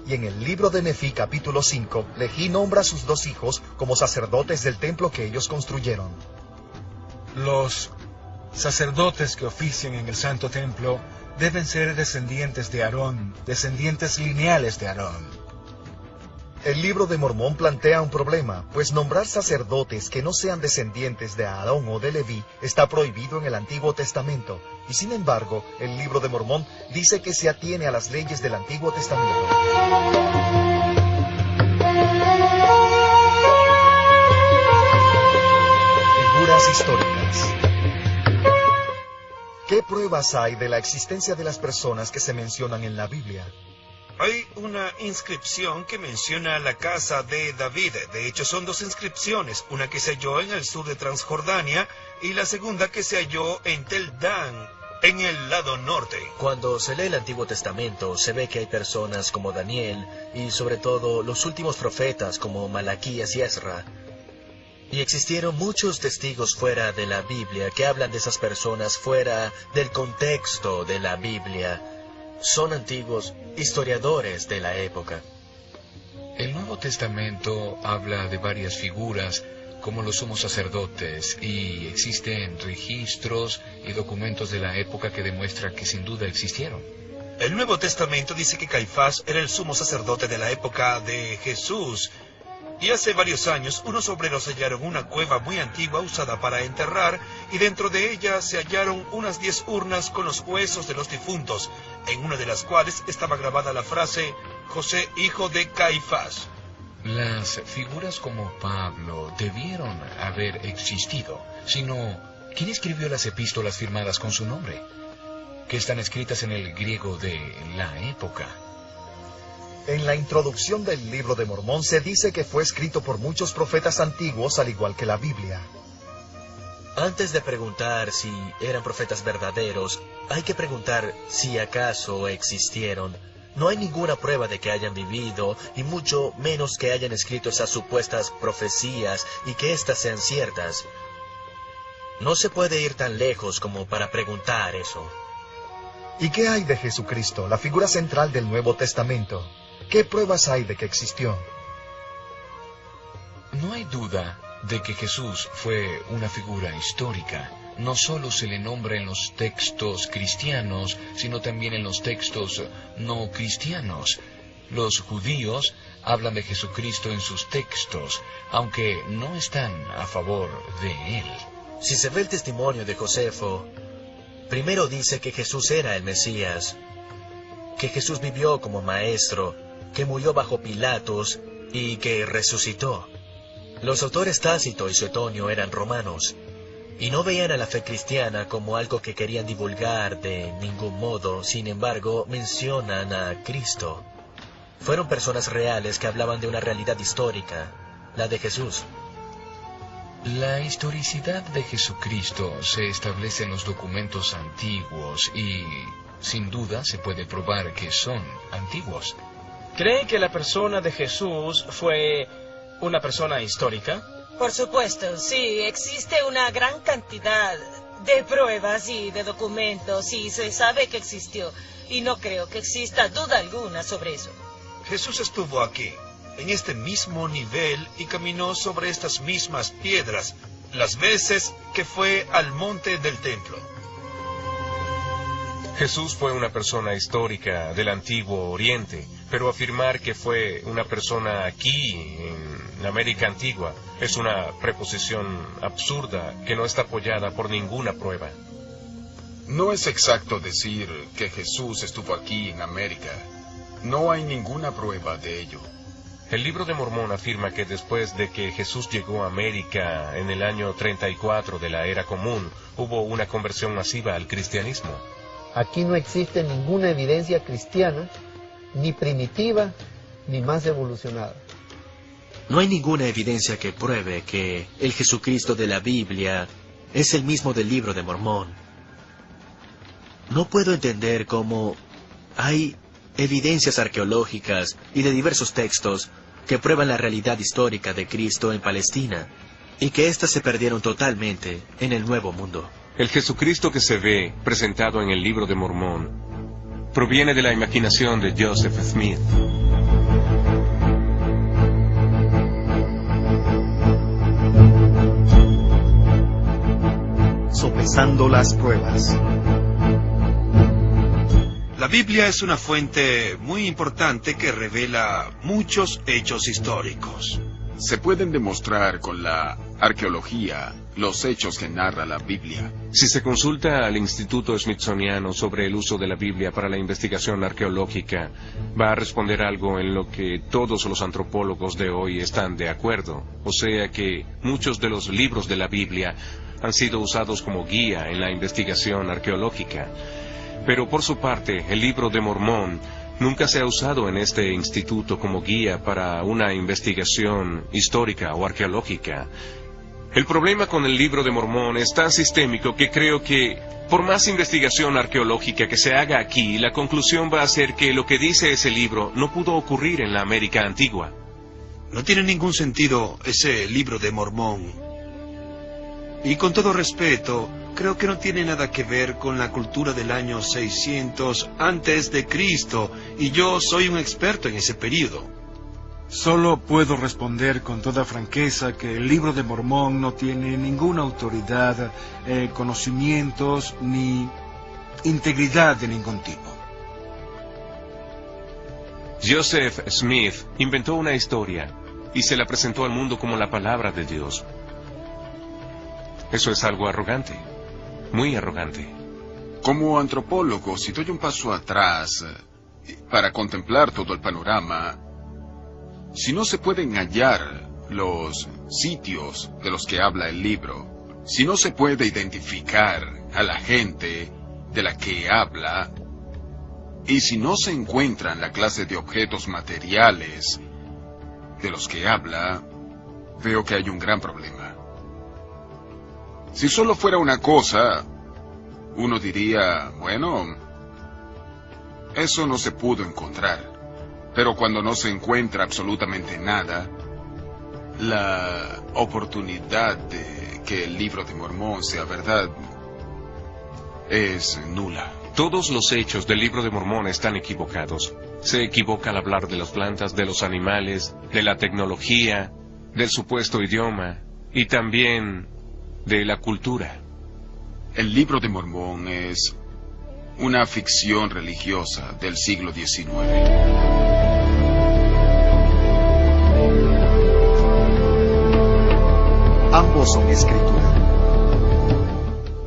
S2: Y en el libro de Nefí capítulo 5, Lehi nombra a sus dos hijos como sacerdotes del templo que ellos construyeron.
S7: Los sacerdotes que ofician en el Santo Templo deben ser descendientes de Aarón, descendientes lineales de Aarón.
S2: El libro de Mormón plantea un problema, pues nombrar sacerdotes que no sean descendientes de Aarón o de Leví está prohibido en el Antiguo Testamento, y sin embargo, el libro de Mormón dice que se atiene a las leyes del Antiguo Testamento. Figuras históricas. ¿Qué pruebas hay de la existencia de las personas que se mencionan en la Biblia?
S13: Hay una inscripción que menciona la casa de David. De hecho, son dos inscripciones, una que se halló en el sur de Transjordania y la segunda que se halló en Tel Dan, en el lado norte.
S5: Cuando se lee el Antiguo Testamento, se ve que hay personas como Daniel y sobre todo los últimos profetas como Malaquías y Ezra. Y existieron muchos testigos fuera de la Biblia que hablan de esas personas fuera del contexto de la Biblia. Son antiguos historiadores de la época.
S10: El Nuevo Testamento habla de varias figuras, como los sumos sacerdotes, y existen registros y documentos de la época que demuestran que sin duda existieron.
S13: El Nuevo Testamento dice que Caifás era el sumo sacerdote de la época de Jesús. Y hace varios años, unos obreros hallaron una cueva muy antigua usada para enterrar, y dentro de ella se hallaron unas 10 urnas con los huesos de los difuntos, en una de las cuales estaba grabada la frase, José, hijo de Caifás.
S10: Las figuras como Pablo debieron haber existido, sino, ¿quién escribió las epístolas firmadas con su nombre? Que están escritas en el griego de la época.
S2: En la introducción del libro de Mormón se dice que fue escrito por muchos profetas antiguos, al igual que la Biblia.
S5: Antes de preguntar si eran profetas verdaderos, hay que preguntar si acaso existieron. No hay ninguna prueba de que hayan vivido, y mucho menos que hayan escrito esas supuestas profecías y que éstas sean ciertas. No se puede ir tan lejos como para preguntar eso.
S2: ¿Y qué hay de Jesucristo, la figura central del Nuevo Testamento? ¿Qué pruebas hay de que existió?
S10: No hay duda de que Jesús fue una figura histórica. No solo se le nombra en los textos cristianos, sino también en los textos no cristianos. Los judíos hablan de Jesucristo en sus textos, aunque no están a favor de él.
S5: Si se ve el testimonio de Josefo, primero dice que Jesús era el Mesías, que Jesús vivió como maestro, que murió bajo Pilatos y que resucitó. Los autores Tácito y Suetonio eran romanos, y no veían a la fe cristiana como algo que querían divulgar de ningún modo. Sin embargo, mencionan a Cristo. Fueron personas reales que hablaban de una realidad histórica, la de Jesús.
S10: La historicidad de Jesucristo se establece en los documentos antiguos y, sin duda, se puede probar que son antiguos.
S3: ¿Cree que la persona de Jesús fue una persona histórica?
S14: Por supuesto, sí. Existe una gran cantidad de pruebas y de documentos y se sabe que existió. Y no creo que exista duda alguna sobre eso.
S13: Jesús estuvo aquí, en este mismo nivel, y caminó sobre estas mismas piedras, las veces que fue al monte del templo.
S6: Jesús fue una persona histórica del Antiguo Oriente, pero afirmar que fue una persona aquí, en América Antigua, es una preposición absurda que no está apoyada por ninguna prueba.
S9: No es exacto decir que Jesús estuvo aquí en América. No hay ninguna prueba de ello.
S6: El libro de Mormón afirma que después de que Jesús llegó a América en el año 34 de la Era Común, hubo una conversión masiva al cristianismo.
S12: Aquí no existe ninguna evidencia cristiana, ni primitiva, ni más evolucionada.
S5: No hay ninguna evidencia que pruebe que el Jesucristo de la Biblia es el mismo del libro de Mormón. No puedo entender cómo hay evidencias arqueológicas y de diversos textos que prueban la realidad histórica de Cristo en Palestina, y que éstas se perdieron totalmente en el Nuevo Mundo.
S6: El Jesucristo que se ve presentado en el libro de Mormón proviene de la imaginación de Joseph Smith.
S2: Sopesando las pruebas.
S13: La Biblia es una fuente muy importante que revela muchos hechos históricos.
S9: Se pueden demostrar con la arqueología los hechos que narra la Biblia.
S6: Si se consulta al Instituto Smithsoniano sobre el uso de la Biblia para la investigación arqueológica, va a responder algo en lo que todos los antropólogos de hoy están de acuerdo. O sea que muchos de los libros de la Biblia han sido usados como guía en la investigación arqueológica. Pero por su parte, el libro de Mormón nunca se ha usado en este instituto como guía para una investigación histórica o arqueológica. El problema con el libro de Mormón es tan sistémico que creo que, por más investigación arqueológica que se haga aquí, la conclusión va a ser que lo que dice ese libro no pudo ocurrir en la América antigua.
S13: No tiene ningún sentido ese libro de Mormón. Y con todo respeto, creo que no tiene nada que ver con la cultura del año 600 antes de Cristo, y yo soy un experto en ese período.
S7: Solo puedo responder con toda franqueza que el libro de Mormón no tiene ninguna autoridad, conocimientos ni integridad de ningún tipo.
S6: Joseph Smith inventó una historia y se la presentó al mundo como la palabra de Dios. Eso es algo arrogante, muy arrogante.
S9: Como antropólogo, si doy un paso atrás para contemplar todo el panorama, si no se pueden hallar los sitios de los que habla el libro, si no se puede identificar a la gente de la que habla, y si no se encuentran la clase de objetos materiales de los que habla, veo que hay un gran problema. Si solo fuera una cosa, uno diría, bueno, eso no se pudo encontrar. Pero cuando no se encuentra absolutamente nada, la oportunidad de que el libro de Mormón sea verdad es nula.
S6: Todos los hechos del libro de Mormón están equivocados. Se equivoca al hablar de las plantas, de los animales, de la tecnología, del supuesto idioma y también de la cultura.
S9: El libro de Mormón es una ficción religiosa del siglo XIX.
S2: Ambos son escritura.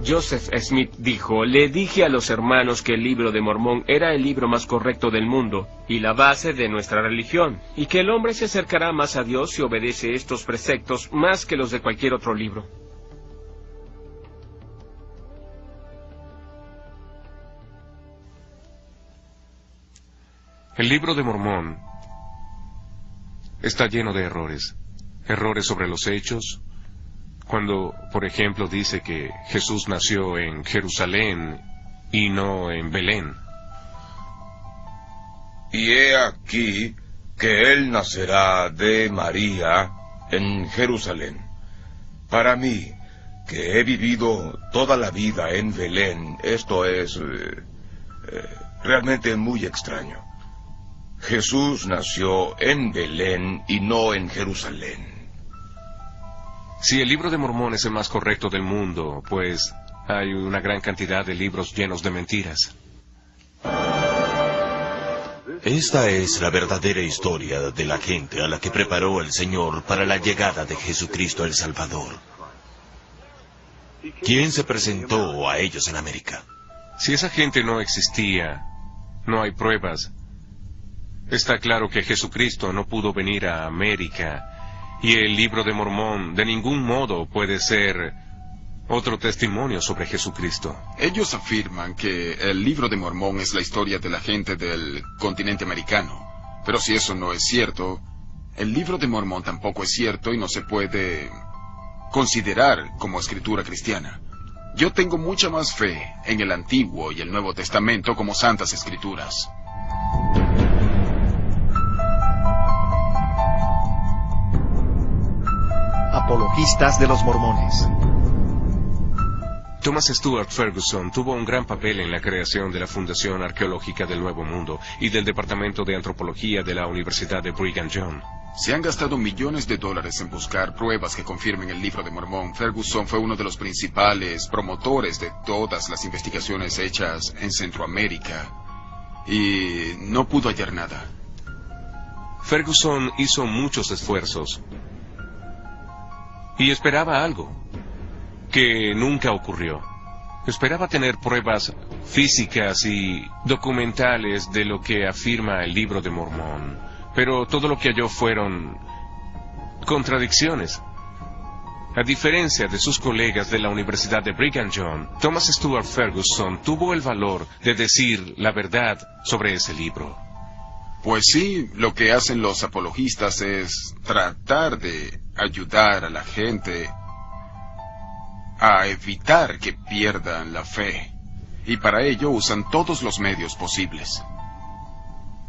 S8: Joseph Smith dijo, le dije a los hermanos que el libro de Mormón era el libro más correcto del mundo y la base de nuestra religión, y que el hombre se acercará más a Dios si obedece estos preceptos más que los de cualquier otro libro.
S6: El libro de Mormón está lleno de errores. Errores sobre los hechos. Cuando, por ejemplo, dice que Jesús nació en Jerusalén y no en Belén.
S16: Y he aquí que él nacerá de María en Jerusalén. Para mí, que he vivido toda la vida en Belén, esto es realmente muy extraño. Jesús nació en Belén y no en Jerusalén.
S6: Si el libro de Mormón es el más correcto del mundo, pues hay una gran cantidad de libros llenos de mentiras.
S1: Esta es la verdadera historia de la gente a la que preparó el Señor para la llegada de Jesucristo el Salvador. ¿Quién se presentó a ellos en América?
S6: Si esa gente no existía, no hay pruebas. Está claro que Jesucristo no pudo venir a América, y el libro de Mormón de ningún modo puede ser otro testimonio sobre Jesucristo.
S9: Ellos afirman que el libro de Mormón es la historia de la gente del continente americano. Pero si eso no es cierto, el libro de Mormón tampoco es cierto y no se puede considerar como escritura cristiana. Yo tengo mucha más fe en el Antiguo y el Nuevo Testamento como santas escrituras.
S2: Apologistas de los mormones.
S6: Thomas Stuart Ferguson tuvo un gran papel en la creación de la Fundación Arqueológica del Nuevo Mundo y del Departamento de Antropología de la Universidad de Brigham Young.
S9: Se han gastado millones de dólares en buscar pruebas que confirmen el libro de Mormón. Ferguson fue uno de los principales promotores de todas las investigaciones hechas en Centroamérica. y no pudo hallar nada.
S6: Ferguson hizo muchos esfuerzos y esperaba algo que nunca ocurrió. Esperaba tener pruebas físicas y documentales de lo que afirma el Libro de Mormón, pero todo lo que halló fueron contradicciones. A diferencia de sus colegas de la Universidad de Brigham Young, Thomas Stuart Ferguson tuvo el valor de decir la verdad sobre ese libro.
S9: Pues sí, lo que hacen los apologistas es tratar de ayudar a la gente a evitar que pierdan la fe, y para ello usan todos los medios posibles.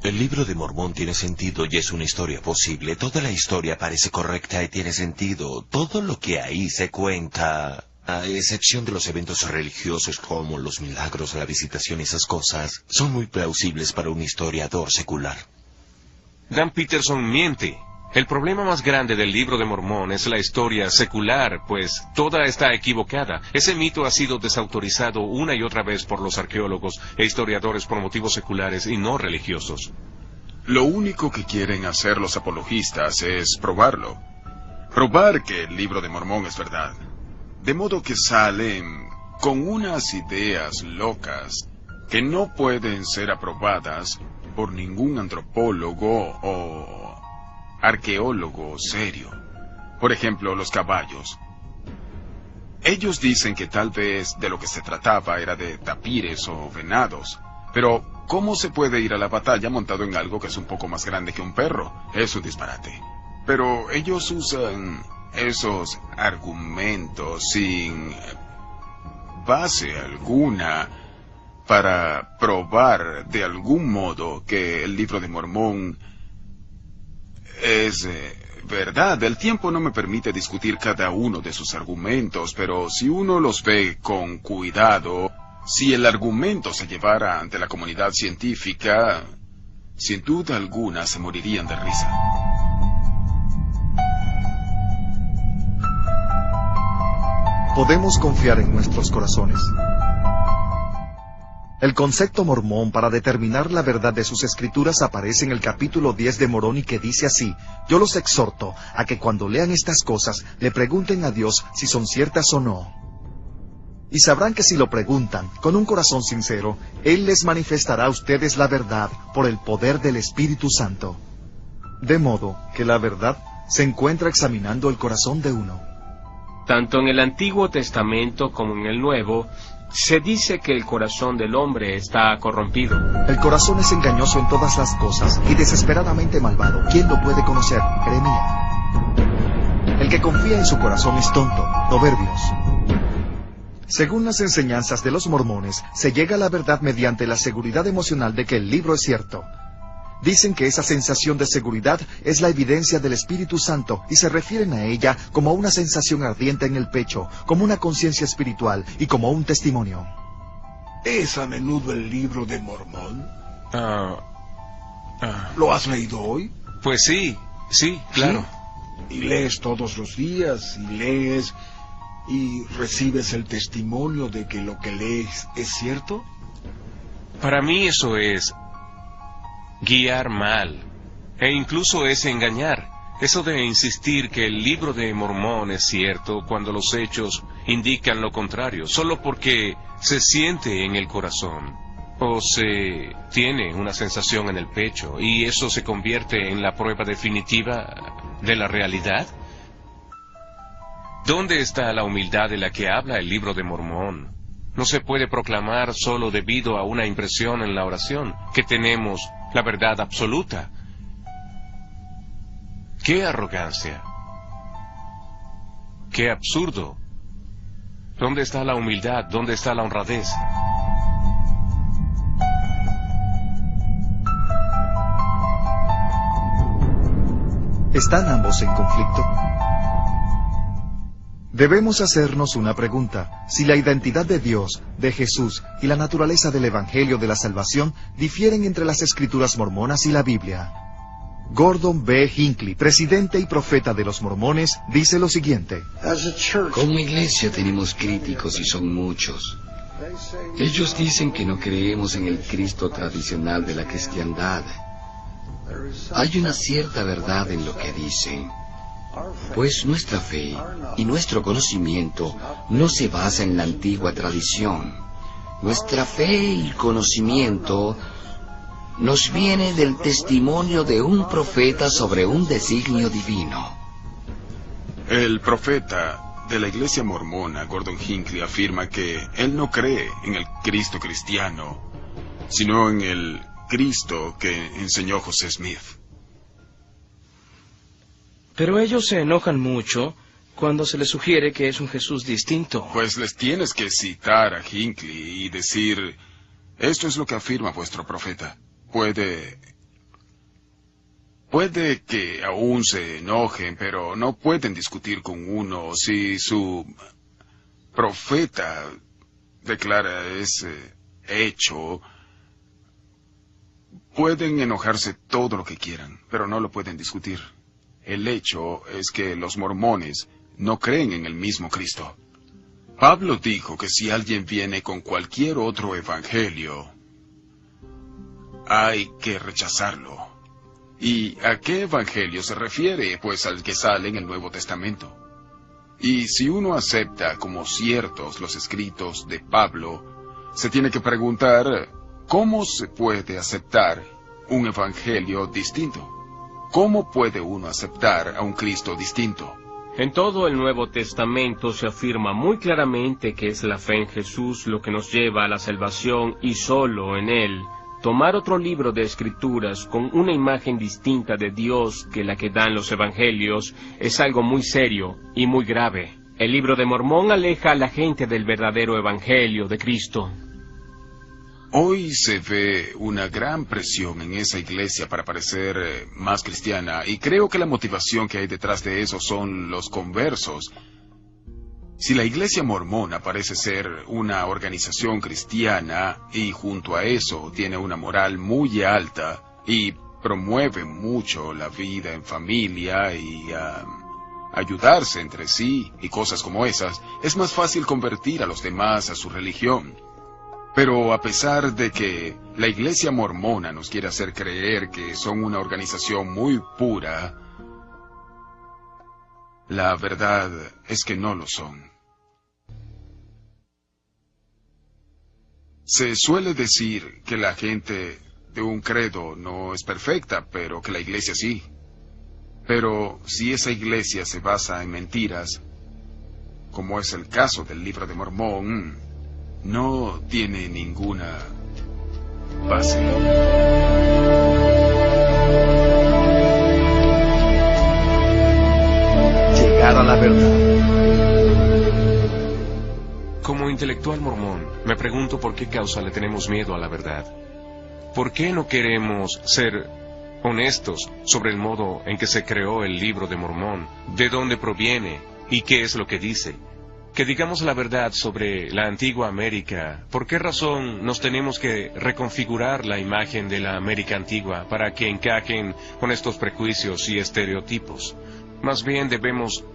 S1: El Libro de Mormón tiene sentido y es una historia posible. Toda la historia parece correcta y tiene sentido. Todo lo que ahí se cuenta, a excepción de los eventos religiosos como los milagros, la visitación y esas cosas, son muy plausibles para un historiador secular.
S6: Dan Peterson miente. El problema más grande del Libro de Mormón es la historia secular, pues toda está equivocada. Ese mito ha sido desautorizado una y otra vez por los arqueólogos e historiadores por motivos seculares y no religiosos.
S9: Lo único que quieren hacer los apologistas es probarlo. Probar que el Libro de Mormón es verdad. De modo que salen con unas ideas locas que no pueden ser aprobadas por ningún antropólogo o arqueólogo serio. Por ejemplo, los caballos. Ellos dicen que tal vez de lo que se trataba era de tapires o venados. Pero, ¿cómo se puede ir a la batalla montado en algo que es un poco más grande que un perro? Es un disparate. Pero ellos usan esos argumentos sin base alguna para probar de algún modo que el Libro de Mormón es verdad. El tiempo no me permite discutir cada uno de sus argumentos, pero si uno los ve con cuidado, si el argumento se llevara ante la comunidad científica, sin duda alguna se morirían de risa.
S2: Podemos confiar en nuestros corazones. El concepto mormón para determinar la verdad de sus escrituras aparece en el capítulo 10 de Moroni, que dice así: yo los exhorto a que cuando lean estas cosas le pregunten a Dios si son ciertas o no. Y sabrán que si lo preguntan con un corazón sincero, Él les manifestará a ustedes la verdad por el poder del Espíritu Santo. De modo que la verdad se encuentra examinando el corazón de uno.
S8: Tanto en el Antiguo Testamento como en el Nuevo, se dice que el corazón del hombre está corrompido.
S2: El corazón es engañoso en todas las cosas y desesperadamente malvado. ¿Quién lo puede conocer? Jeremías. El que confía en su corazón es tonto. Proverbios. Según las enseñanzas de los mormones, se llega a la verdad mediante la seguridad emocional de que el libro es cierto. Dicen que esa sensación de seguridad es la evidencia del Espíritu Santo y se refieren a ella como una sensación ardiente en el pecho, como una conciencia espiritual y como un testimonio.
S7: ¿Es a menudo el Libro de Mormón? ¿Lo has leído hoy?
S6: Pues sí, claro.
S7: ¿Sí? ¿Y lees todos los días? ¿Y lees y recibes el testimonio de que lo que lees es cierto?
S6: Para mí eso es guiar mal, e incluso es engañar. Eso de insistir que el Libro de Mormón es cierto cuando los hechos indican lo contrario, solo porque se siente en el corazón, o se tiene una sensación en el pecho, y eso se convierte en la prueba definitiva de la realidad. ¿Dónde está la humildad de la que habla el Libro de Mormón? No se puede proclamar solo debido a una impresión en la oración, que tenemos la verdad absoluta. ¡Qué arrogancia! ¡Qué absurdo! ¿Dónde está la humildad? ¿Dónde está la honradez?
S2: ¿Están ambos en conflicto? Debemos hacernos una pregunta: si la identidad de Dios, de Jesús y la naturaleza del Evangelio de la Salvación difieren entre las Escrituras mormonas y la Biblia. Gordon B. Hinckley, presidente y profeta de los mormones, dice lo siguiente:
S17: como iglesia tenemos críticos y son muchos. Ellos dicen que no creemos en el Cristo tradicional de la cristiandad. Hay una cierta verdad en lo que dicen, pues nuestra fe y nuestro conocimiento no se basa en la antigua tradición. Nuestra fe y conocimiento nos viene del testimonio de un profeta sobre un designio divino.
S9: El profeta de la iglesia mormona, Gordon Hinckley, afirma que él no cree en el Cristo cristiano, sino en el Cristo que enseñó José Smith.
S3: Pero ellos se enojan mucho cuando se les sugiere que es un Jesús distinto.
S9: Pues les tienes que citar a Hinckley y decir, esto es lo que afirma vuestro profeta. Puede que aún se enojen, pero no pueden discutir con uno si su profeta declara ese hecho. Pueden enojarse todo lo que quieran, pero no lo pueden discutir. El hecho es que los mormones no creen en el mismo Cristo. Pablo dijo que si alguien viene con cualquier otro evangelio, hay que rechazarlo. ¿Y a qué evangelio se refiere? Pues al que sale en el Nuevo Testamento. Y si uno acepta como ciertos los escritos de Pablo, se tiene que preguntar, ¿cómo se puede aceptar un evangelio distinto? ¿Cómo puede uno aceptar a un Cristo distinto?
S8: En todo el Nuevo Testamento se afirma muy claramente que es la fe en Jesús lo que nos lleva a la salvación y solo en Él. Tomar otro libro de Escrituras con una imagen distinta de Dios que la que dan los Evangelios es algo muy serio y muy grave. El libro de Mormón aleja a la gente del verdadero Evangelio de Cristo.
S9: Hoy se ve una gran presión en esa iglesia para parecer más cristiana, y creo que la motivación que hay detrás de eso son los conversos. Si la iglesia mormona parece ser una organización cristiana, y junto a eso tiene una moral muy alta, y promueve mucho la vida en familia y ayudarse entre sí, y cosas como esas, es más fácil convertir a los demás a su religión. Pero a pesar de que la iglesia mormona nos quiere hacer creer que son una organización muy pura, la verdad es que no lo son. Se suele decir que la gente de un credo no es perfecta, pero que la iglesia sí. Pero si esa iglesia se basa en mentiras, como es el caso del Libro de Mormón, no tiene ninguna base.
S2: Llegar a la verdad.
S6: Como intelectual mormón, me pregunto por qué causa le tenemos miedo a la verdad. ¿Por qué no queremos ser honestos sobre el modo en que se creó el Libro de Mormón, de dónde proviene y qué es lo que dice? Que digamos la verdad sobre la antigua América. ¿Por qué razón nos tenemos que reconfigurar la imagen de la América antigua para que encajen con estos prejuicios y estereotipos? Más bien debemos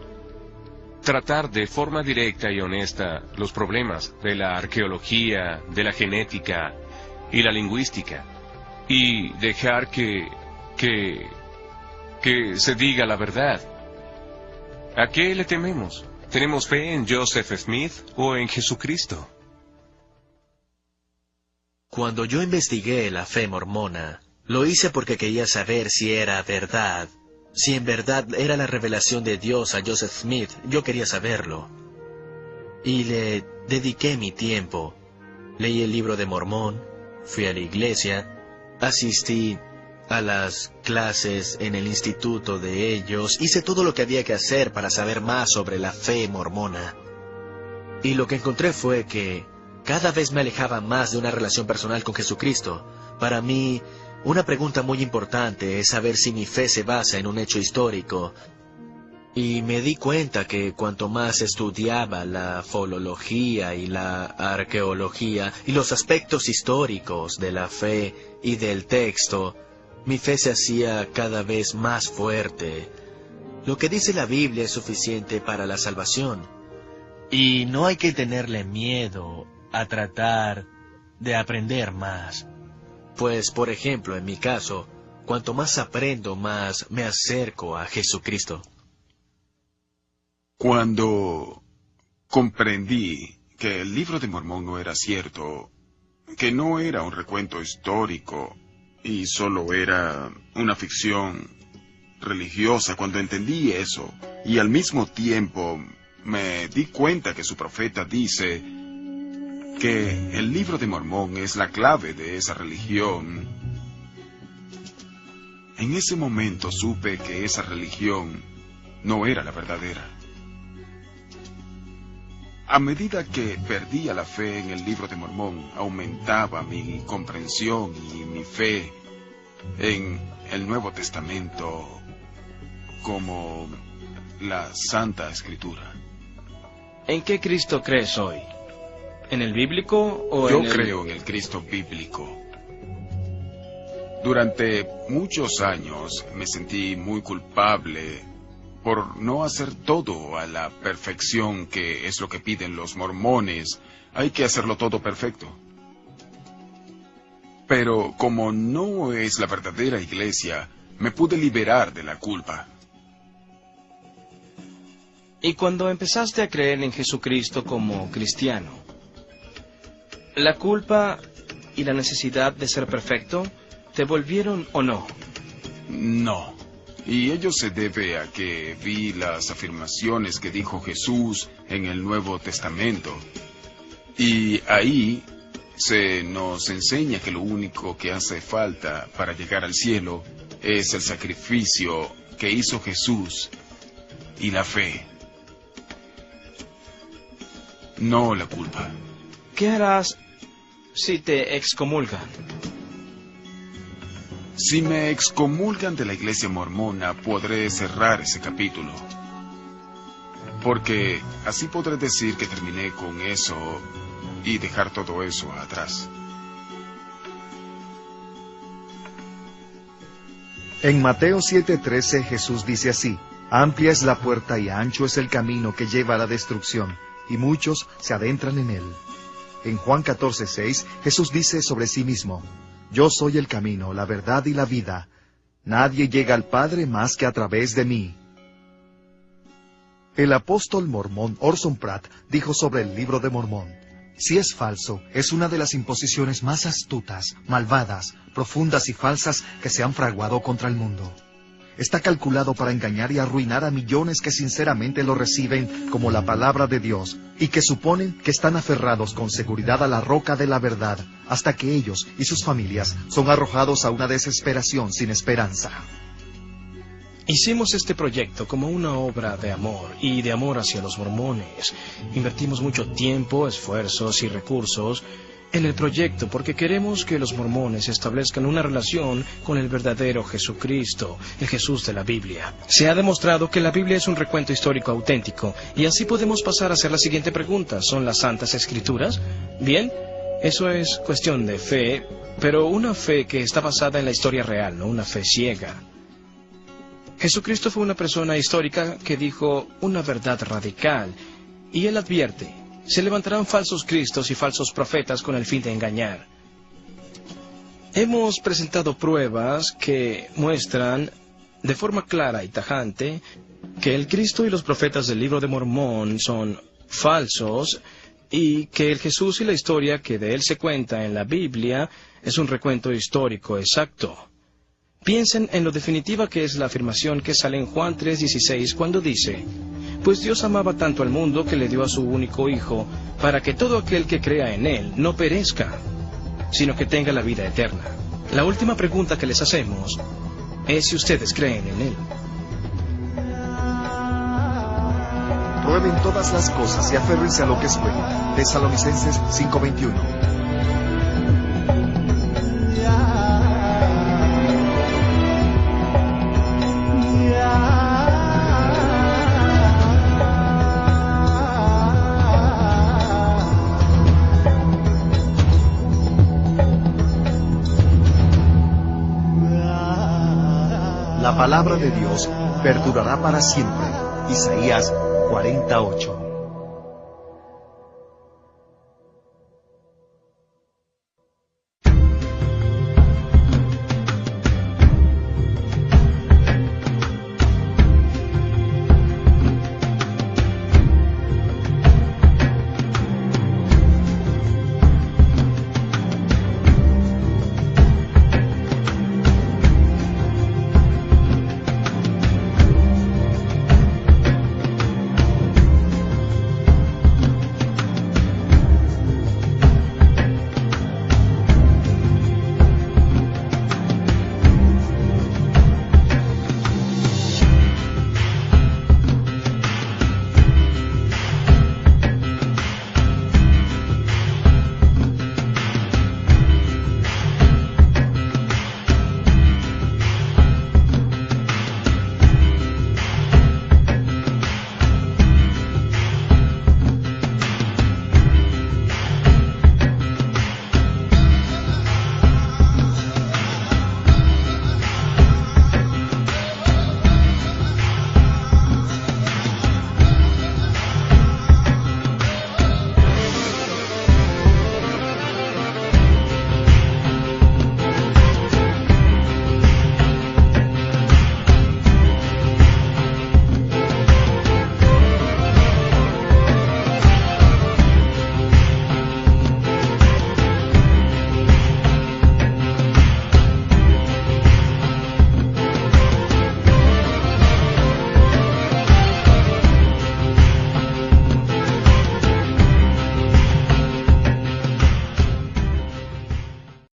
S6: tratar de forma directa y honesta los problemas de la arqueología, de la genética y la lingüística, y dejar que se diga la verdad. ¿A qué le tememos? ¿Tenemos fe en Joseph Smith o en Jesucristo?
S5: Cuando yo investigué la fe mormona, lo hice porque quería saber si era verdad. Si en verdad era la revelación de Dios a Joseph Smith, yo quería saberlo. Y le dediqué mi tiempo. Leí el Libro de Mormón, fui a la iglesia, asistí a las clases en el instituto de ellos, hice todo lo que había que hacer para saber más sobre la fe mormona. Y lo que encontré fue que cada vez me alejaba más de una relación personal con Jesucristo. Para mí, una pregunta muy importante es saber si mi fe se basa en un hecho histórico. Y me di cuenta que cuanto más estudiaba la filología y la arqueología y los aspectos históricos de la fe y del texto, mi fe se hacía cada vez más fuerte. Lo que dice la Biblia es suficiente para la salvación. Y no hay que tenerle miedo
S3: a tratar de aprender más.
S5: Pues, por ejemplo, en mi caso, cuanto más aprendo, más me acerco a Jesucristo.
S9: Cuando comprendí que el libro de Mormón no era cierto, que no era un recuento histórico y solo era una ficción religiosa, cuando entendí eso, y al mismo tiempo me di cuenta que su profeta dice que el libro de Mormón es la clave de esa religión, en ese momento supe que esa religión no era la verdadera. A medida que perdía la fe en el libro de Mormón, aumentaba mi comprensión y mi fe en el Nuevo Testamento como la Santa Escritura.
S3: ¿En qué Cristo crees hoy? ¿En el bíblico o
S9: Yo
S3: en el...?
S9: creo en el Cristo bíblico. Durante muchos años me sentí muy culpable por no hacer todo a la perfección, que es lo que piden los mormones. Hay que hacerlo todo perfecto. Pero como no es la verdadera iglesia, me pude liberar de la culpa.
S3: Y cuando empezaste a creer en Jesucristo como cristiano, ¿la culpa y la necesidad de ser perfecto te volvieron o no?
S9: No. Y ello se debe a que vi las afirmaciones que dijo Jesús en el Nuevo Testamento. Y ahí se nos enseña que lo único que hace falta para llegar al cielo es el sacrificio que hizo Jesús y la fe, no la culpa.
S3: ¿Qué harás si te excomulgan?
S9: Si me excomulgan de la iglesia mormona, podré cerrar ese capítulo. Porque así podré decir que terminé con eso y dejar todo eso atrás.
S2: En Mateo 7:13 Jesús dice así: amplia es la puerta y ancho es el camino que lleva a la destrucción, y muchos se adentran en él. En Juan 14:6 Jesús dice sobre sí mismo: yo soy el camino, la verdad y la vida. Nadie llega al Padre más que a través de mí. El apóstol mormón Orson Pratt dijo sobre el libro de Mormón: si es falso, es una de las imposiciones más astutas, malvadas, profundas y falsas que se han fraguado contra el mundo. Está calculado para engañar y arruinar a millones que sinceramente lo reciben como la palabra de Dios y que suponen que están aferrados con seguridad a la roca de la verdad, hasta que ellos y sus familias son arrojados a una desesperación sin esperanza.
S3: Hicimos este proyecto como una obra de amor y de amor hacia los mormones. Invertimos mucho tiempo, esfuerzos y recursos en el proyecto porque queremos que los mormones establezcan una relación con el verdadero Jesucristo, el Jesús de la Biblia. Se ha demostrado que la Biblia es un recuento histórico auténtico y así podemos pasar a hacer la siguiente pregunta: ¿son las Santas Escrituras? Bien, eso es cuestión de fe, pero una fe que está basada en la historia real, no una fe ciega. Jesucristo fue una persona histórica que dijo una verdad radical, y él advierte: se levantarán falsos cristos y falsos profetas con el fin de engañar. Hemos presentado pruebas que muestran de forma clara y tajante que el Cristo y los profetas del libro de Mormón son falsos y que el Jesús y la historia que de él se cuenta en la Biblia es un recuento histórico exacto. Piensen en lo definitiva que es la afirmación que sale en Juan 3:16 cuando dice: pues Dios amaba tanto al mundo que le dio a su único Hijo, para que todo aquel que crea en Él no perezca, sino que tenga la vida eterna. La última pregunta que les hacemos es si ustedes creen en Él.
S2: Prueben todas las cosas y aférrense a lo que es bueno. Tesalonicenses 5:21. La palabra de Dios perdurará para siempre. Isaías 48.